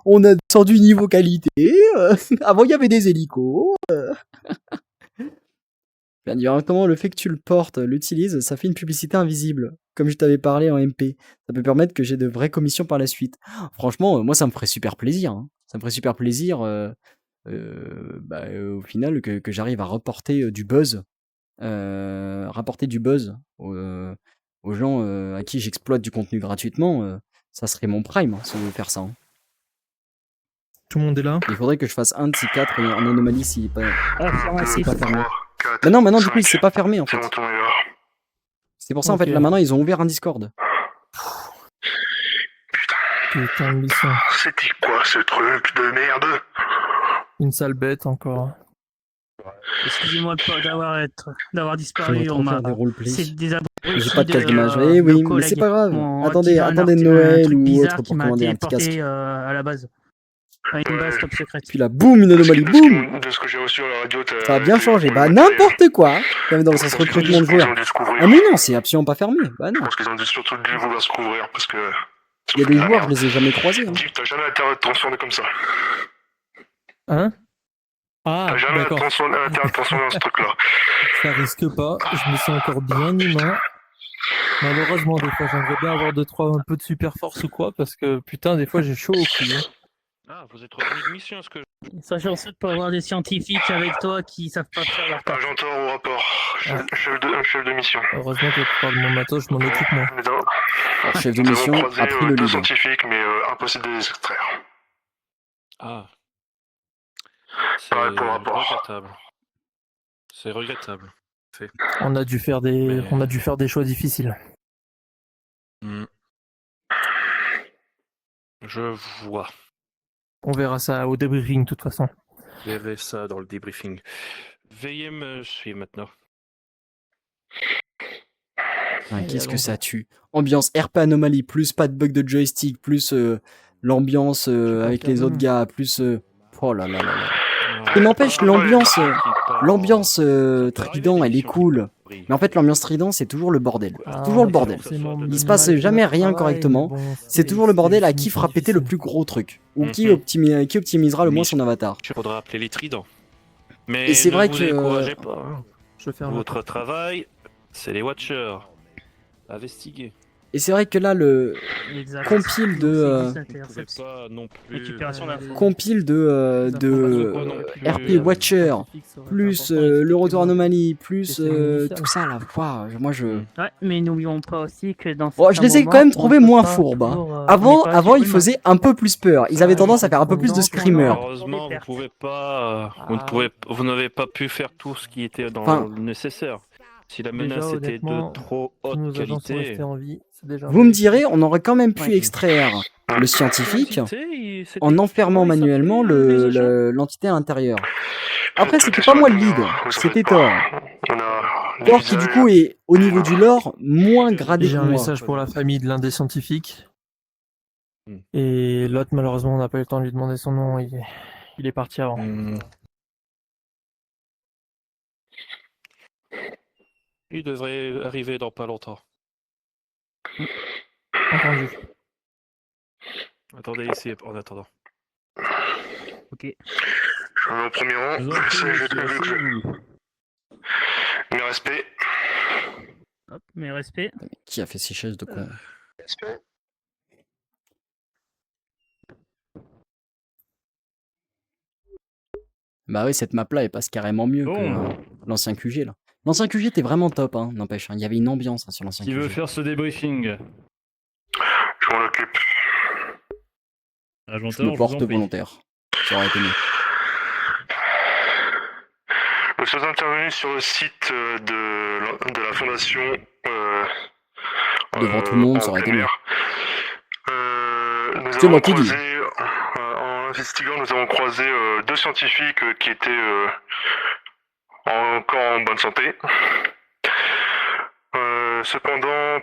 On a descendu niveau qualité. Avant, il y avait des hélicos. Bien directement, le fait que tu le portes, l'utilises, ça fait une publicité invisible. Comme je t'avais parlé en MP. Ça peut permettre que j'ai de vraies commissions par la suite. Franchement, moi, ça me ferait super plaisir. Hein. Ça me ferait super plaisir, au final, que j'arrive à reporter du buzz. Rapporter du buzz aux gens à qui j'exploite du contenu gratuitement. Ça serait mon prime, hein, si on veut faire ça. Hein. Tout le monde est là. Il faudrait que je fasse un de ces 4 en anomalie s'il n'est pas, Affirmatif. pas fermé. 4, Maintenant, du coup, 5. c'est pas fermé en C'est fait. bon, tout le monde est là. C'est pour ça, en fait, Ok. là maintenant, ils ont ouvert un Discord. Putain de mission. C'était quoi ce truc de merde? Une sale bête encore. Excusez-moi d'avoir Je disparu. vais On m'a. faire des roleplays. C'est des abrutis. J'ai pas de cache d'image. de Eh oui, mais collègues c'est pas grave. m'ont Attendez activé un Noël truc ou bizarre autre qui pour m'a commander un petit téléporté casque. à la base. Une base top secrète. Puis là, boum, une anomalie, boum. De ce que j'ai reçu à la radio, Ça a bien changé. Bah, n'importe quoi, comme dans le sens recrutement de joueurs. Ah, mais non, c'est absolument pas fermé. Bah, Je non. pense qu'ils ont dû surtout dû vouloir se couvrir parce que. Il y a des joueurs, je les ai jamais croisés. Hein. Dis, t'as jamais intérêt de transformer comme ça. Hein? Ah, T'as jamais d'accord. intérêt de transformer dans ce truc-là. Ça risque pas. Je me sens encore bien humain. Malheureusement, des fois, j'aimerais bien avoir un peu de super force ou quoi, parce que putain, des fois, j'ai chaud au cul. Hein. Ah, vous êtes revenu de mission, ce que Sois chanceux de pas avoir des scientifiques avec toi qui savent pas faire leur taf. Agent Thor au rapport. Ah. Chef de mission. Heureusement que tu parles de mon matos, je m'en occupe moi. Alors, chef de Nous mission avons croisé a pris le deux lead. scientifiques, mais impossible de les extraire. Ah. C'est Pareil pour le rapport. regrettable. C'est regrettable. On a dû faire des choix difficiles. Hmm. Je vois. On verra ça au débriefing de toute façon. Je verrai ça dans le débriefing. Veuillez me suivre maintenant. Ouais, qu'est-ce que ça tue. Ambiance RP Anomaly, plus pas de bug de joystick, plus l'ambiance avec les autres gars, plus... Oh là là là là. Et n'empêche, l'ambiance Trident, elle est cool. Mais en fait, l'ambiance Trident, c'est toujours le bordel. Toujours le bordel. Il se passe jamais rien correctement. C'est toujours le bordel à qui fera péter le plus gros truc. Ou qui optimisera le moins son avatar. Il faudra appeler les tridents. Mais Et c'est ne vrai vous que- découragez pas. Hein. Je ferme. Votre travail, c'est les Watchers. Investiguer. Et c'est vrai que là, le Exact. compile de... Vous pouvez pas non plus. Récupération d'infos. compile de RP Watcher, plus le retour Anomaly, plus tout ça là. Waouh, moi je... Ouais, mais n'oublions pas aussi que dans Oh, je les ai certains quand même moments, trouvés on peut moins pas fourbes. Hein. toujours, on Avant, n'est pas avant ils surhumain. faisaient un peu plus peur. Ils avaient tendance à faire un peu plus de screamers. Malheureusement, vous n'avez pas pu faire tout ce qui était dans Enfin- le nécessaire. Si la Déjà, menace était honnêtement, de trop Tous haute nos agents sont qualité. restés en vie. C'est déjà Vous me direz, on aurait quand même pu Ouais. extraire le scientifique C'était- en enfermant comment il manuellement s'appelait, les agents l'entité à l'intérieur. Après, c'était pas moi le lead, c'était Thor. On a Thor qui du coup est, au niveau du lore, moins gradé J'ai que un moi. message pour la famille de l'un des scientifiques. Hmm. Et l'autre, malheureusement, on n'a pas eu le temps de lui demander son nom. Il est parti avant. Il devrait arriver dans pas longtemps. Entendu. Attendez ici en attendant. Ok. Je me mets au premier rang. C'est juste vu que je... Mes respects. Hop, mes respects. Qui a fait 6 chaises de con? Bah oui, cette map là elle passe carrément mieux que l'ancien QG là. L'ancien QG était vraiment top, hein, n'empêche. Hein. Il y avait une ambiance hein, sur l'ancien Qui QG. veut faire ce débriefing? Je m'en occupe. Agent Je Thor, me vous porte en prie. volontaire. Ça aurait été mieux. Nous sommes intervenus sur le site de la fondation. Devant tout le monde, ça aurait été mieux. Nous C'est avons moi qui dis. croisé, en investiguant, nous avons croisé deux scientifiques qui étaient encore en bonne santé. Cependant,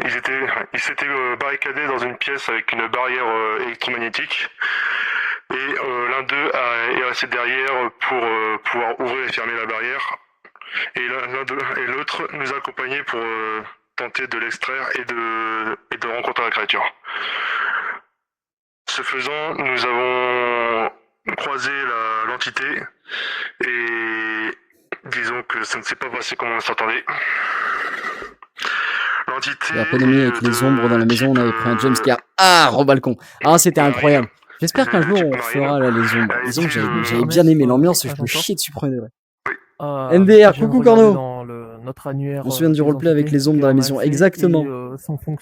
ils s'étaient barricadés dans une pièce avec une barrière électromagnétique. Et l'un d'eux est resté derrière pour pouvoir ouvrir et fermer la barrière. Et l'autre nous a accompagnés pour tenter de l'extraire et de rencontrer la créature. Ce faisant, nous avons croisé l'entité et disons que ça ne s'est pas passé comme on s'attendait. L'entité. Et après demi avec les ombres dans la maison, on avait pris un jumpscare. Ah, rebalcon. Ah, c'était incroyable. J'espère qu'un jour on fera là les ombres. Les ombres, j'avais bien aimé l'ambiance, je me chiais dessus premier degré. NDR, coucou Corno. Notre annuaire, On se souvient du roleplay avec les ombres dans la maison, exactement.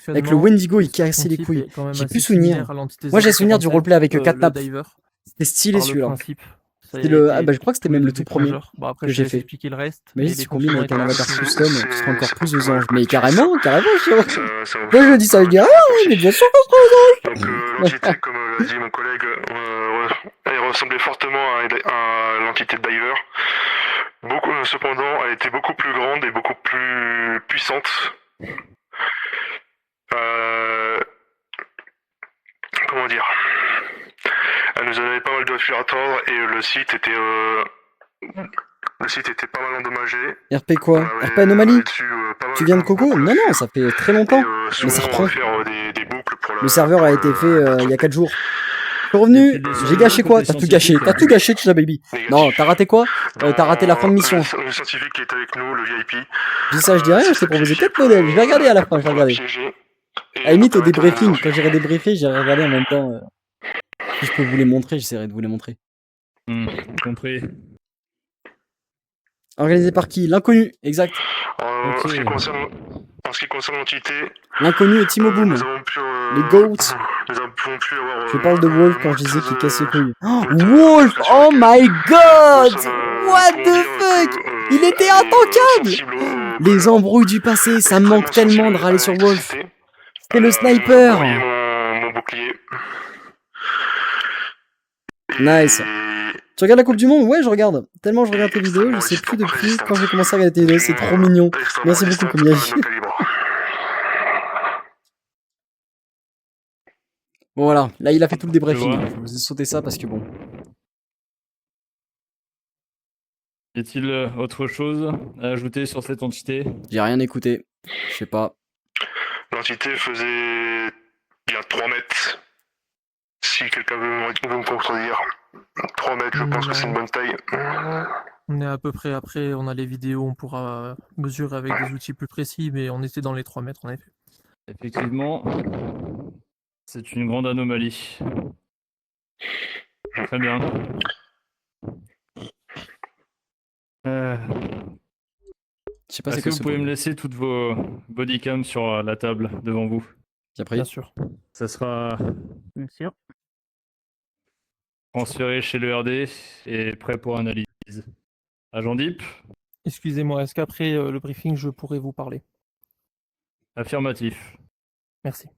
Avec le Wendigo, il cassait les couilles. J'ai plus souvenir. Moi j'ai souvenir du roleplay avec Catnap. C'était stylé celui-là. C'était le... Ah bah je crois que c'était même le tout premier que j'ai fait. Mais si tu combines avec un avatar custom, tu seras encore plus aux anges. Mais carrément, frérot. Moi je dis ça, je dis ah oui, mais bien sûr qu'on sera aux anges. Donc l'entité, comme l'a dit mon collègue, elle ressemblait fortement à l'entité de Diver. Cependant, elle était beaucoup plus grande et beaucoup plus puissante. Comment comment dire, elle nous avait pas mal de fil à retordre et le site était pas mal endommagé. RP quoi? On avait- RP Anomalie? dessus, pas mal Tu viens de Coco? beaucoup Non, non, ça fait très longtemps. Et, Mais ça souvent, on reprend. va faire des boucles pour Le serveur a été fait il y a 4 jours. Je suis revenu, des j'ai gâché quoi? côté T'as tout gâché, scientifique, t'as tout gâché, Tcha Baby. négatif. Non, t'as raté quoi? T'as raté la fin de mission. Le scientifique qui est avec nous, le VIP. Je dis ça, je dis rien, je t'ai proposé 4 modèles. Je vais regarder à la fin, je vais regarder. À la limite, au débriefing, quand j'irai débriefer, j'irai regarder en même temps. Si je peux vous les montrer, j'essaierai de vous les montrer. Compris. Organisé par qui? L'inconnu, exact. En Ok. ce qui concerne l'entité, L'inconnu et Timo Boom. nous avons pu, Les Goats. nous avons pu avoir. Je parle de Wolf quand je disais qu'il casse ses couilles. Oh, Wolf! Wolf! Oh my god! What the fuck? Il était intankable! Les embrouilles du passé, ça me manque tellement de râler sur Wolf. C'était le sniper! Mon bouclier. Nice. Tu regardes la Coupe du Monde? Ouais, je regarde. Tellement je regarde tes vidéos, je sais plus depuis quand j'ai commencé à regarder tes vidéos, c'est trop mignon. Merci beaucoup, Komiyashi. Bon voilà, là il a fait tout le débriefing. vois. Je vous ai sauté ça parce que bon. Y a-t-il autre chose à ajouter sur cette entité? J'ai rien écouté. Je sais pas. L'entité faisait bien 3 mètres. Si quelqu'un veut me contredire. 3 mètres, je pense que c'est une bonne taille. On est à peu près après, on a les vidéos, on pourra mesurer avec des outils plus précis, mais on était dans les 3 mètres en effet. Effectivement, c'est une grande anomalie. Très bien. Je sais pas c'est Est-ce que quoi vous ce pouvez me bruit. laisser toutes vos bodycams sur la table devant vous? J'ai pris. Bien sûr. Ça sera Bien sûr. transféré chez le RD et prêt pour analyse. Agent Deep? Excusez-moi, est-ce qu'après le briefing, je pourrais vous parler? Affirmatif. Merci.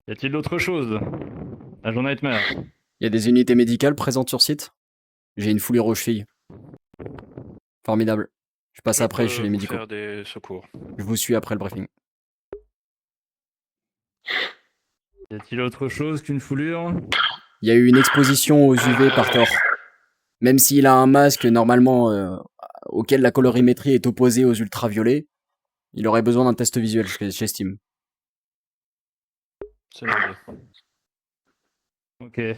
Y a-t-il d'autre chose? Agent Nightmare? Il y a des unités médicales présentes sur site. J'ai une foulée aux chevilles. Formidable. Je passe après chez les médicaux. Faire des secours. Je vous suis après le briefing. Y a-t-il autre chose qu'une foulure? Il y a eu une exposition aux UV par Thor. Même s'il a un masque normalement auquel la colorimétrie est opposée aux ultraviolets, il aurait besoin d'un test visuel, j'estime. C'est noté. Ok. Ouais,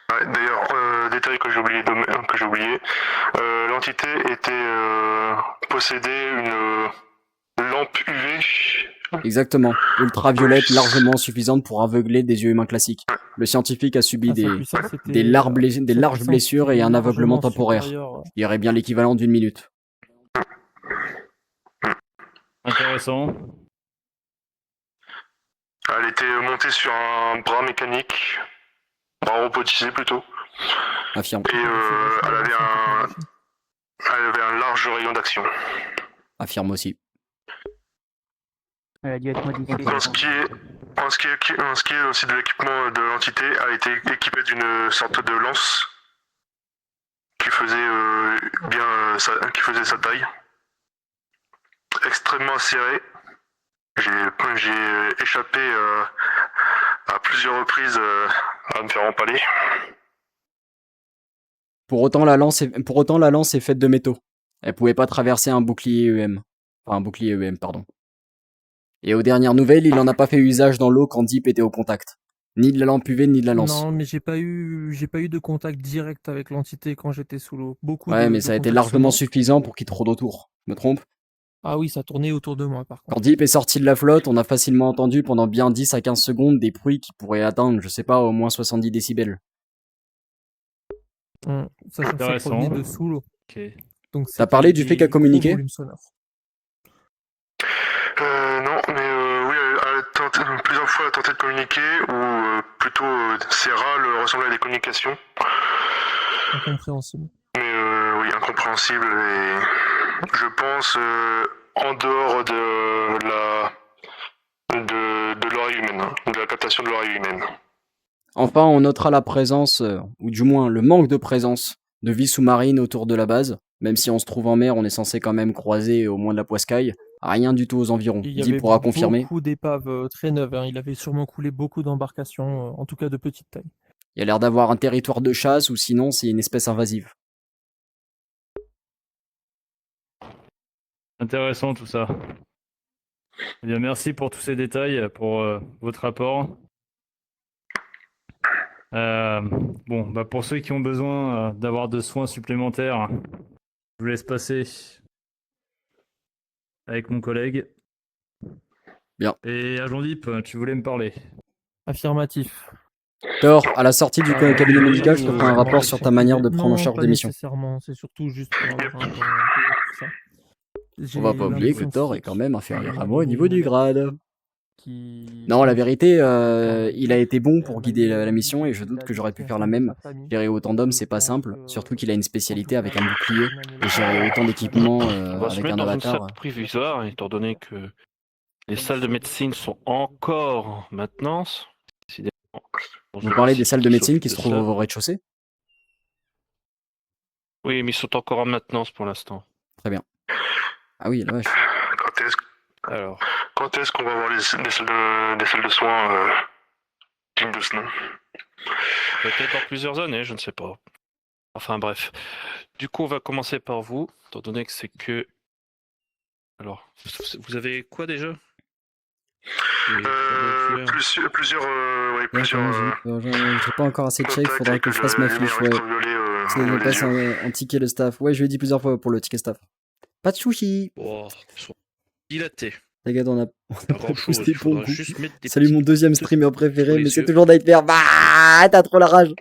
d'ailleurs, détail que j'ai oublié, l'entité possédait une lampe UV. Exactement. Ultraviolette largement suffisante pour aveugler des yeux humains classiques. Le scientifique a subi Ah, sa puissance était, des larges sa larges puissance blessures et un était aveuglement largement temporaire. supérieure. Il y aurait bien l'équivalent d'une minute. Intéressant. Elle était montée sur un bras mécanique, bras robotisé plutôt, Affirme. et elle avait un large rayon d'action. Affirme aussi. Elle a dû être modifiée. En ce qui est aussi de l'équipement de l'entité, elle a été équipée d'une sorte de lance qui faisait qui faisait sa taille, extrêmement serrée. J'ai échappé à plusieurs reprises à me faire empaler. Pour autant, la lance est faite de métaux. Elle pouvait pas traverser un bouclier EM. Enfin, un bouclier EM, pardon. Et aux dernières nouvelles, il en a pas fait usage dans l'eau quand Deep était au contact. Ni de la lampe UV, ni de la lance. Non, mais j'ai pas eu de contact direct avec l'entité quand j'étais sous l'eau. Ouais, mais ça a été largement suffisant pour qu'il rôde autour. Je me trompe? Ah oui, ça tournait autour de moi par contre. Quand Deep est sorti de la flotte, on a facilement entendu pendant bien 10 à 15 secondes des bruits qui pourraient atteindre, je sais pas, au moins 70 décibels. Sachant que ça Intéressant. provenait de sous l'eau. Ok. Donc T'as parlé du fait qu'elle communiquait? Non, mais oui, plusieurs fois elle a tenté de communiquer, ou plutôt ses râles ressemblaient à des communications. Incompréhensible. Mais oui, incompréhensible, et je pense en dehors de l'oreille humaine, de la captation de l'oreille humaine. Enfin, on notera la présence, ou du moins le manque de présence, de vie sous-marine autour de la base. Même si on se trouve en mer, on est censé quand même croiser au moins de la poiscaille. Rien du tout aux environs. Il y Guy avait pourra confirmer. beaucoup d'épaves très neuves, hein. Il avait sûrement coulé beaucoup d'embarcations, en tout cas de petite taille. Il y a l'air d'avoir un territoire de chasse ou sinon c'est une espèce invasive. Intéressant tout ça. Eh bien, merci pour tous ces détails, pour votre rapport. Bon, bah pour ceux qui ont besoin d'avoir de soins supplémentaires, je vous laisse passer avec mon collègue. Bien. Et Agent Deep, tu voulais me parler. Affirmatif. Thor, à la sortie du cabinet médical, je te ferai un rapport sur ta manière de prendre en Non, charge pas des missions. nécessairement, c'est surtout juste pour avoir un peu tout ça. On va pas oublier que l'impression Thor est qu'il- quand même inférieur qu'il à a moi au donné niveau une du lettre grade. qui- Non, la vérité, qui- il a été bon pour qui- guider la mission et je il doute a que j'aurais pu dit faire la à même. sa famille. Gérer autant d'hommes, c'est pas Je simple, pense que- surtout qu'il a une spécialité en avec tout un cas, bouclier on a et gérer autant d'équipements On va se avec mettre un dans une avatar. salle provisoire, étant donné que les salles de médecine sont encore en maintenance. Décidément, Vous parlez des salles de médecine qui se s'occupent de trouvent ça. au rez-de-chaussée? Oui, mais ils sont encore en maintenance pour l'instant. Très bien. Ah oui, la vache. Alors, Quand est-ce qu'on va avoir des salles de soins dignes de ce nom? peut-être dans plusieurs années, je ne sais pas. Enfin bref. Du coup, on va commencer par vous, étant donné que c'est que... Alors, vous avez quoi déjà? Plusieurs. Ouais, Plusieurs. j'ai pas encore assez de chèques, contacts faudrait avec que je fasse ma la fiche, lumière ouais. ultraviolet, C'est dans les passe yeux. un ticket le staff. Ouais, je lui ai dit plusieurs fois pour le ticket staff. Pas de sushi. Oh, ils sont dilatés. Regarde, on a Pas grand chose. boosté Il pour faudra le coup. juste mettre des Salut petits mon deuxième trucs streamer préféré, sur les mais c'est yeux. toujours Nightmare. Bah, t'as trop la rage.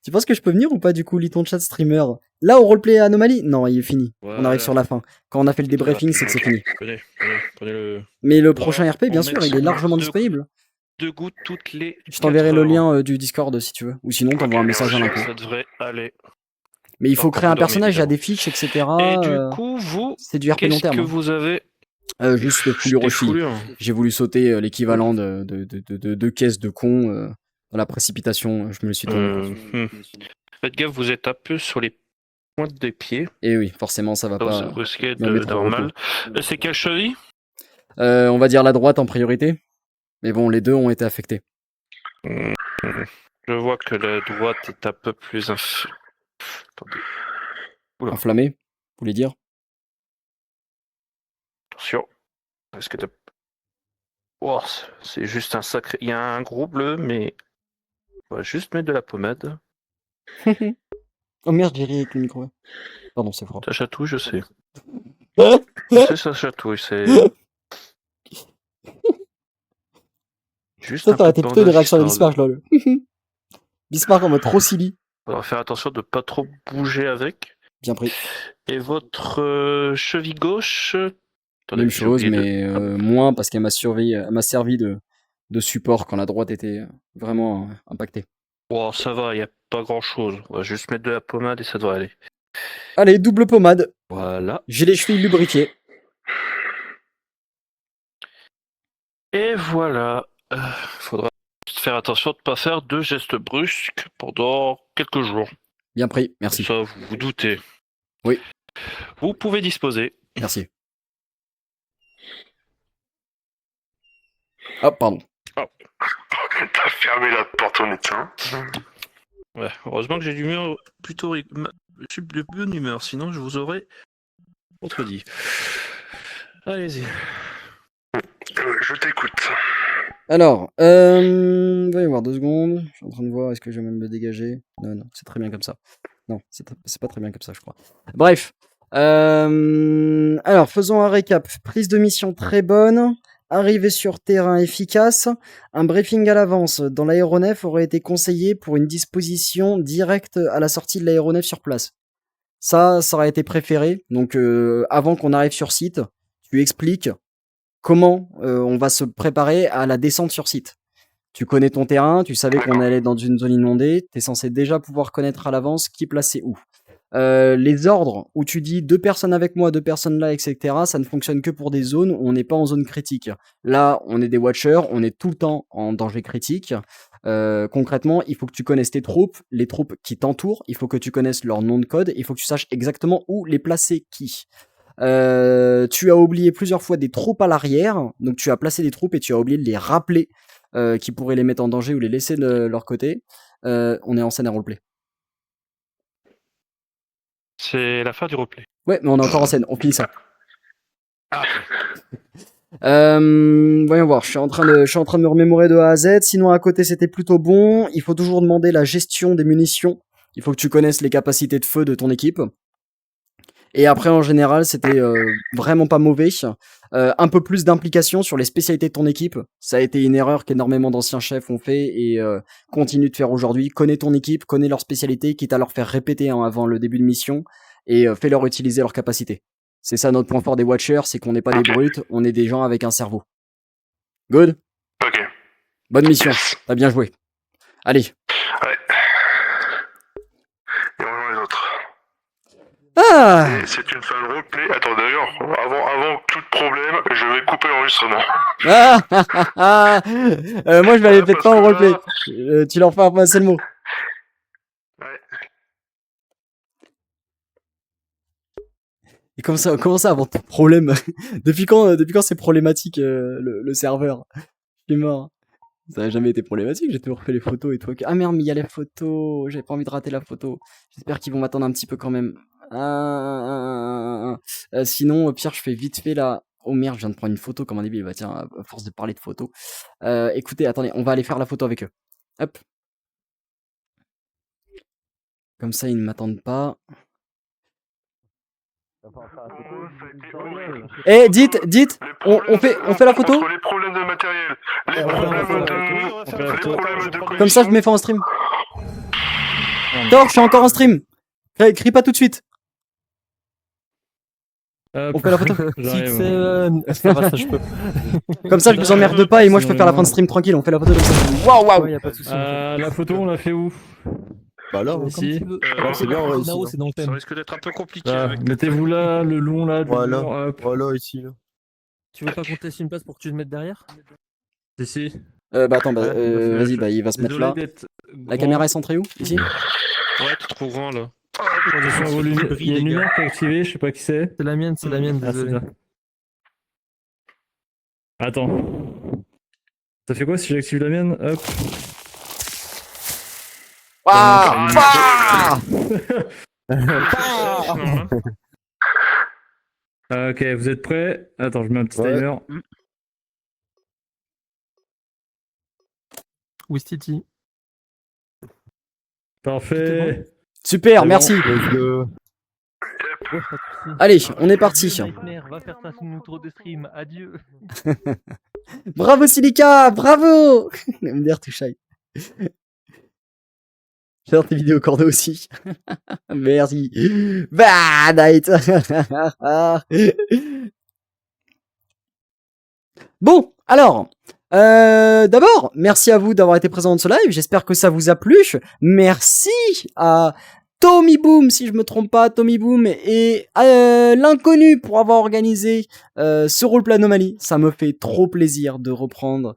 Tu penses que je peux venir ou pas du coup, lis ton chat streamer? Là, au roleplay Anomalie? Non, il est fini. On Voilà. arrive sur la fin. Quand on a fait le débriefing, c'est que c'est fini. Prenez le... Mais le Bon, prochain RP, bien on sûr, met il est largement deux- disponible. 2 gouttes toutes les... Je t'enverrai 4 le heures. lien du Discord si tu veux. Ou sinon, t'envoies un message à l'info. Ça devrait aller. Mais il faut Quand créer vous un personnage, il y a dormez, des fiches, etc. Et du coup, vous, C'est du RP long qu'est-ce terme. que hein. vous avez... Juste le foulure Des aussi. foulures. J'ai voulu sauter l'équivalent de deux caisses de cons dans la précipitation. Je me le suis tourné. Faites gaffe, vous êtes un peu sur les pointes des pieds. Et oui, forcément, ça va Donc, pas. vous risquez me mettre au d'avoir mal. C'est quelle cheville? On va dire la droite en priorité. Mais bon, les deux ont été affectés. Je vois que la droite est un peu plus... Attendez. Oula. Inflammé, vous voulez dire? Attention. Est-ce que oh, c'est juste un sacré... Il y a un gros bleu, mais... On va juste mettre de la pommade. Oh merde, j'ai ri avec le micro. Pardon, c'est froid. Ça chatouille, je sais. Je sais, ça chatouille, c'est... Juste Ça, un t'aurais peu été de plutôt une bandage, réaction de histoire Bismarck, lol. Bismarck en mode trop silly. Faudra faire attention de pas trop bouger avec. Bien pris. Et votre cheville gauche... Attendez, Même j'ai chose, oublié de- mais moins parce qu'elle m'a servi de support quand la droite était vraiment impactée. Oh, ça va, il n'y a pas grand chose. On va juste mettre de la pommade et ça devrait aller. Allez, double pommade. Voilà. J'ai les chevilles lubrifiées. Et voilà. Faudra juste faire attention de ne pas faire de gestes brusques pendant quelques jours. Bien pris, merci. Ça, vous vous doutez. Oui. Vous pouvez disposer. Merci. Ah, pardon. T'as fermé la porte au médecin. Ouais, heureusement que j'ai l'humeur plutôt... Je suis de bonne humeur, sinon je vous aurais contredit. Allez-y. Je t'écoute. Alors, voyons voir 2 secondes. Je suis en train de voir, est-ce que je vais même me dégager? Non, c'est très bien comme ça. Non, c'est pas très bien comme ça, je crois. Bref. Alors, faisons un récap. Prise de mission très bonne. Arrivée sur terrain efficace. Un briefing à l'avance dans l'aéronef aurait été conseillé pour une disposition directe à la sortie de l'aéronef sur place. Ça aurait été préféré. Donc, avant qu'on arrive sur site, tu expliques comment on va se préparer à la descente sur site. Tu connais ton terrain, tu savais qu'on allait dans une zone inondée, tu es censé déjà pouvoir connaître à l'avance qui placer où. Les ordres où tu dis 2 personnes avec moi, 2 personnes là, etc., ça ne fonctionne que pour des zones où on n'est pas en zone critique. Là, on est des watchers, on est tout le temps en danger critique. Concrètement, il faut que tu connaisses tes troupes, les troupes qui t'entourent, il faut que tu connaisses leur nom de code, il faut que tu saches exactement où les placer qui. Tu as oublié plusieurs fois des troupes à l'arrière, donc tu as placé des troupes et tu as oublié de les rappeler qui pourraient les mettre en danger ou les laisser de leur côté. On est en scène à roleplay. C'est la fin du replay. Ouais, mais on est encore en scène, on finit ça. Ah. Voyons voir, je suis en train de me remémorer de A à Z. Sinon, à côté, c'était plutôt bon. Il faut toujours demander la gestion des munitions. Il faut que tu connaisses les capacités de feu de ton équipe. Et après, en général, c'était vraiment pas mauvais. Un peu plus d'implication sur les spécialités de ton équipe. Ça a été une erreur qu'énormément d'anciens chefs ont fait et continuent de faire aujourd'hui. Connais ton équipe, connais leurs spécialités, quitte à leur faire répéter avant le début de mission et fais-leur utiliser leurs capacités. C'est ça notre point fort des Watchers, c'est qu'on n'est pas des brutes, on est des gens avec un cerveau. Good? Ok. Bonne mission, t'as bien joué. Allez. Ouais. Et on rejoint les autres. Ah! Et c'est une fin de roleplay. Attends, d'ailleurs, avant tout problème, je vais couper l'enregistrement. Moi je vais aller peut-être parce pas en que roleplay. là- Tu leur fais passer le mot. Ouais. Et comment ça avoir de problème? Depuis quand c'est problématique le serveur? Je suis mort. Ça n'a jamais été problématique, j'ai toujours fait les photos et tout. Ah merde, mais il y a les photos, j'avais pas envie de rater la photo. J'espère qu'ils vont m'attendre un petit peu quand même. Sinon, au pire, je fais vite fait là. Oh merde, je viens de prendre une photo comme un débile. Bah tiens, à force de parler de photos. Écoutez, attendez, on va aller faire la photo avec eux. Hop. Comme ça, ils ne m'attendent pas. Eh, dites, on fait la photo? Entre les problèmes de matériel, les problèmes de Comme ça, je me mets fin en stream. Thor, je suis encore en stream. Crie pas tout de suite. On fait la photo. Ça va, ça je peux. Comme ça, je vous emmerde pas et moi, je peux faire la fin de stream tranquille. On fait la photo comme ça. Waouh. Ouais, y a pas de souci. La photo, on l'a fait où? Bah là, Comme Ici. tu veux. c'est bien, ouais, ici, Nao, hein. c'est dans le Ça thème. risque d'être un peu compliqué Là, avec. mettez-vous là, le long là, le Voilà. long, hop. Voilà, ici, là. Tu veux pas qu'on te laisse une place pour que tu te mettes derrière? Ici. Bah attends, Ouais, vas-y, bah il va se mettre Désolé là. d'être La grand. caméra est centrée où? Ici? Ouais, t'es trop grand là. Attention à vos lumières. Il y a une lumière qui est activée, je sais pas qui c'est. C'est la mienne, Ah, c'est désolé. ça. Attends. Ça fait quoi si j'active la mienne? Hop. Ok, vous êtes prêts? Attends, je mets un petit Ouais. timer. Wistiti. Parfait. Super, C'est merci. bon, let's go. Ouais, pas de souci. Allez, on est parti. Nightmare, va faire ta outro de stream. Adieu. Bravo Silica, bravo. MDR tout shy. J'adore tes vidéos cordes aussi. Merci. Bah, night. Bon, alors, d'abord, merci à vous d'avoir été présent dans ce live. J'espère que ça vous a plu. Merci à Tommy Boom, si je me trompe pas, Tommy Boom et l'inconnu pour avoir organisé ce roleplay Anomalie. Ça me fait trop plaisir de reprendre,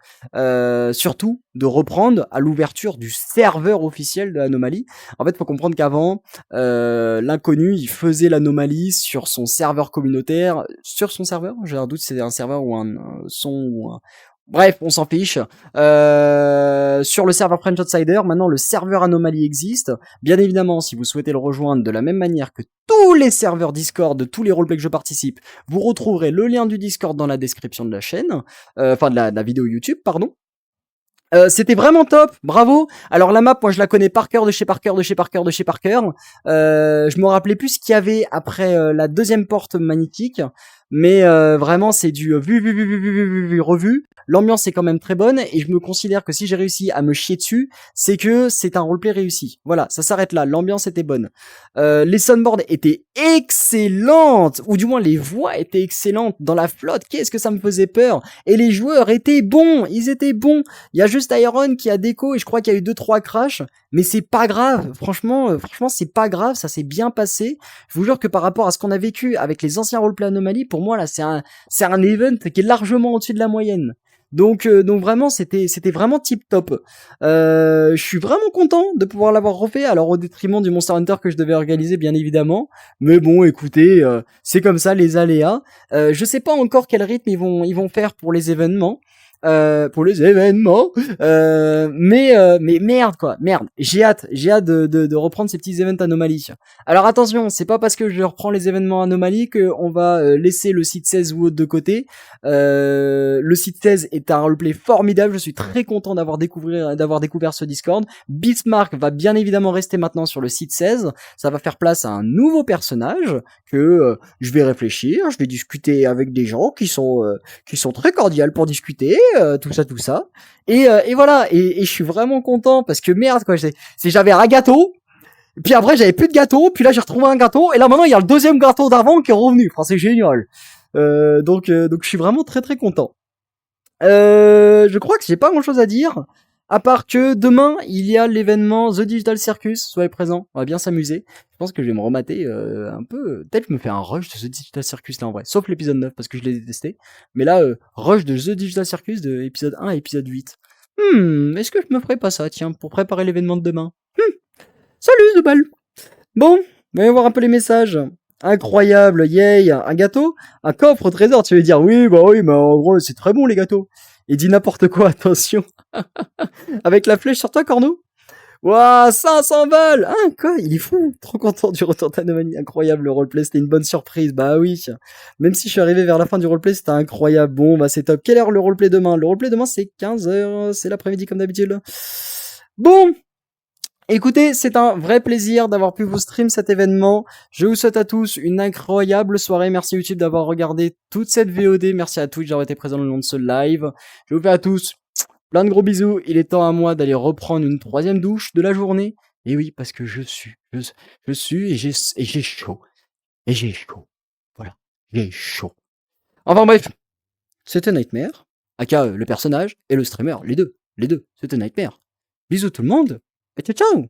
surtout de reprendre à l'ouverture du serveur officiel de l'Anomalie. En fait, faut comprendre qu'avant, l'inconnu, il faisait l'Anomalie sur son serveur communautaire, sur son serveur. J'ai un doute, si c'est un serveur ou un son ou un... Bref, on s'en fiche. Sur le serveur French Outsider, maintenant le serveur Anomalie existe. Bien évidemment, si vous souhaitez le rejoindre de la même manière que tous les serveurs Discord de tous les roleplays que je participe, vous retrouverez le lien du Discord dans la description de la chaîne, enfin de la vidéo YouTube, pardon. C'était vraiment top, bravo. Alors la map, moi je la connais par cœur, de chez par cœur. Je me rappelais plus ce qu'il y avait après la deuxième porte magnétique, mais vraiment c'est du vu, revu. L'ambiance est quand même très bonne et je me considère que si j'ai réussi à me chier dessus, c'est que c'est un roleplay réussi. Voilà, ça s'arrête là, l'ambiance était bonne. Les soundboards étaient excellentes, ou du moins les voix étaient excellentes dans la flotte, qu'est-ce que ça me faisait peur. Et les joueurs étaient bons, ils étaient bons. Il y a juste Iron qui a déco et je crois qu'il y a eu 2-3 crashs, mais c'est pas grave, franchement c'est pas grave, ça s'est bien passé. Je vous jure que par rapport à ce qu'on a vécu avec les anciens roleplay Anomalie, pour moi là c'est un event qui est largement au-dessus de la moyenne. Donc vraiment, c'était vraiment tip top. Je suis vraiment content de pouvoir l'avoir refait, alors au détriment du Monster Hunter que je devais organiser, bien évidemment. Mais bon, écoutez, c'est comme ça, les aléas. Je sais pas encore quel rythme ils vont faire pour les événements. Mais merde quoi, merde. J'ai hâte de reprendre ces petits événements anomalies. Alors attention, c'est pas parce que je reprends les événements anomalies que on va laisser le site 16 ou autre de côté. Le site 16 est un roleplay formidable. Je suis très content d'avoir découvert ce Discord. Bismarck va bien évidemment rester maintenant sur le site 16. Ça va faire place à un nouveau personnage que je vais réfléchir, je vais discuter avec des gens qui sont très cordiales pour discuter, tout ça. Et voilà, et je suis vraiment content parce que merde quoi, j'avais un gâteau, puis après j'avais plus de gâteau, puis là j'ai retrouvé un gâteau, et là maintenant il y a le deuxième gâteau d'avant qui est revenu. Enfin c'est génial. Donc je suis vraiment très très content. Je crois que j'ai pas grand chose à dire. À part que demain, il y a l'événement The Digital Circus, soyez présents, on va bien s'amuser. Je pense que je vais me remater un peu, peut-être je me fais un rush de The Digital Circus là en vrai, sauf l'épisode 9 parce que je l'ai détesté. Mais là, rush de The Digital Circus de épisode 1 à épisode 8. Est-ce que je me ferais pas ça, tiens, pour préparer l'événement de demain? Salut The Ball. Bon, voyons voir un peu les messages. Incroyable, yay, un gâteau, un coffre au trésor, tu veux dire oui, bah oui, mais en gros c'est très bon les gâteaux. Il dit n'importe quoi, attention. Avec la flèche sur toi, Corneau. Waouh, 500 balles. Hein, quoi, il est fou. Trop content du retour d'Anomalie. Incroyable, le roleplay, c'était une bonne surprise. Bah oui. Même si je suis arrivé vers la fin du roleplay, c'était incroyable. Bon, bah c'est top. Quelle heure le roleplay demain? Le roleplay demain, c'est 15h. C'est l'après-midi comme d'habitude. Bon. Écoutez, c'est un vrai plaisir d'avoir pu vous stream cet événement. Je vous souhaite à tous une incroyable soirée. Merci YouTube d'avoir regardé toute cette VOD. Merci à Twitch d'avoir été présent le long de ce live. Je vous fais à tous plein de gros bisous. Il est temps à moi d'aller reprendre une troisième douche de la journée. Et oui, parce que je suis et j'ai chaud. Et j'ai chaud. Voilà. J'ai chaud. Enfin bref. C'était Nightmare. Aka le personnage et le streamer. Les deux. C'était Nightmare. Bisous tout le monde. Et ciao ciao.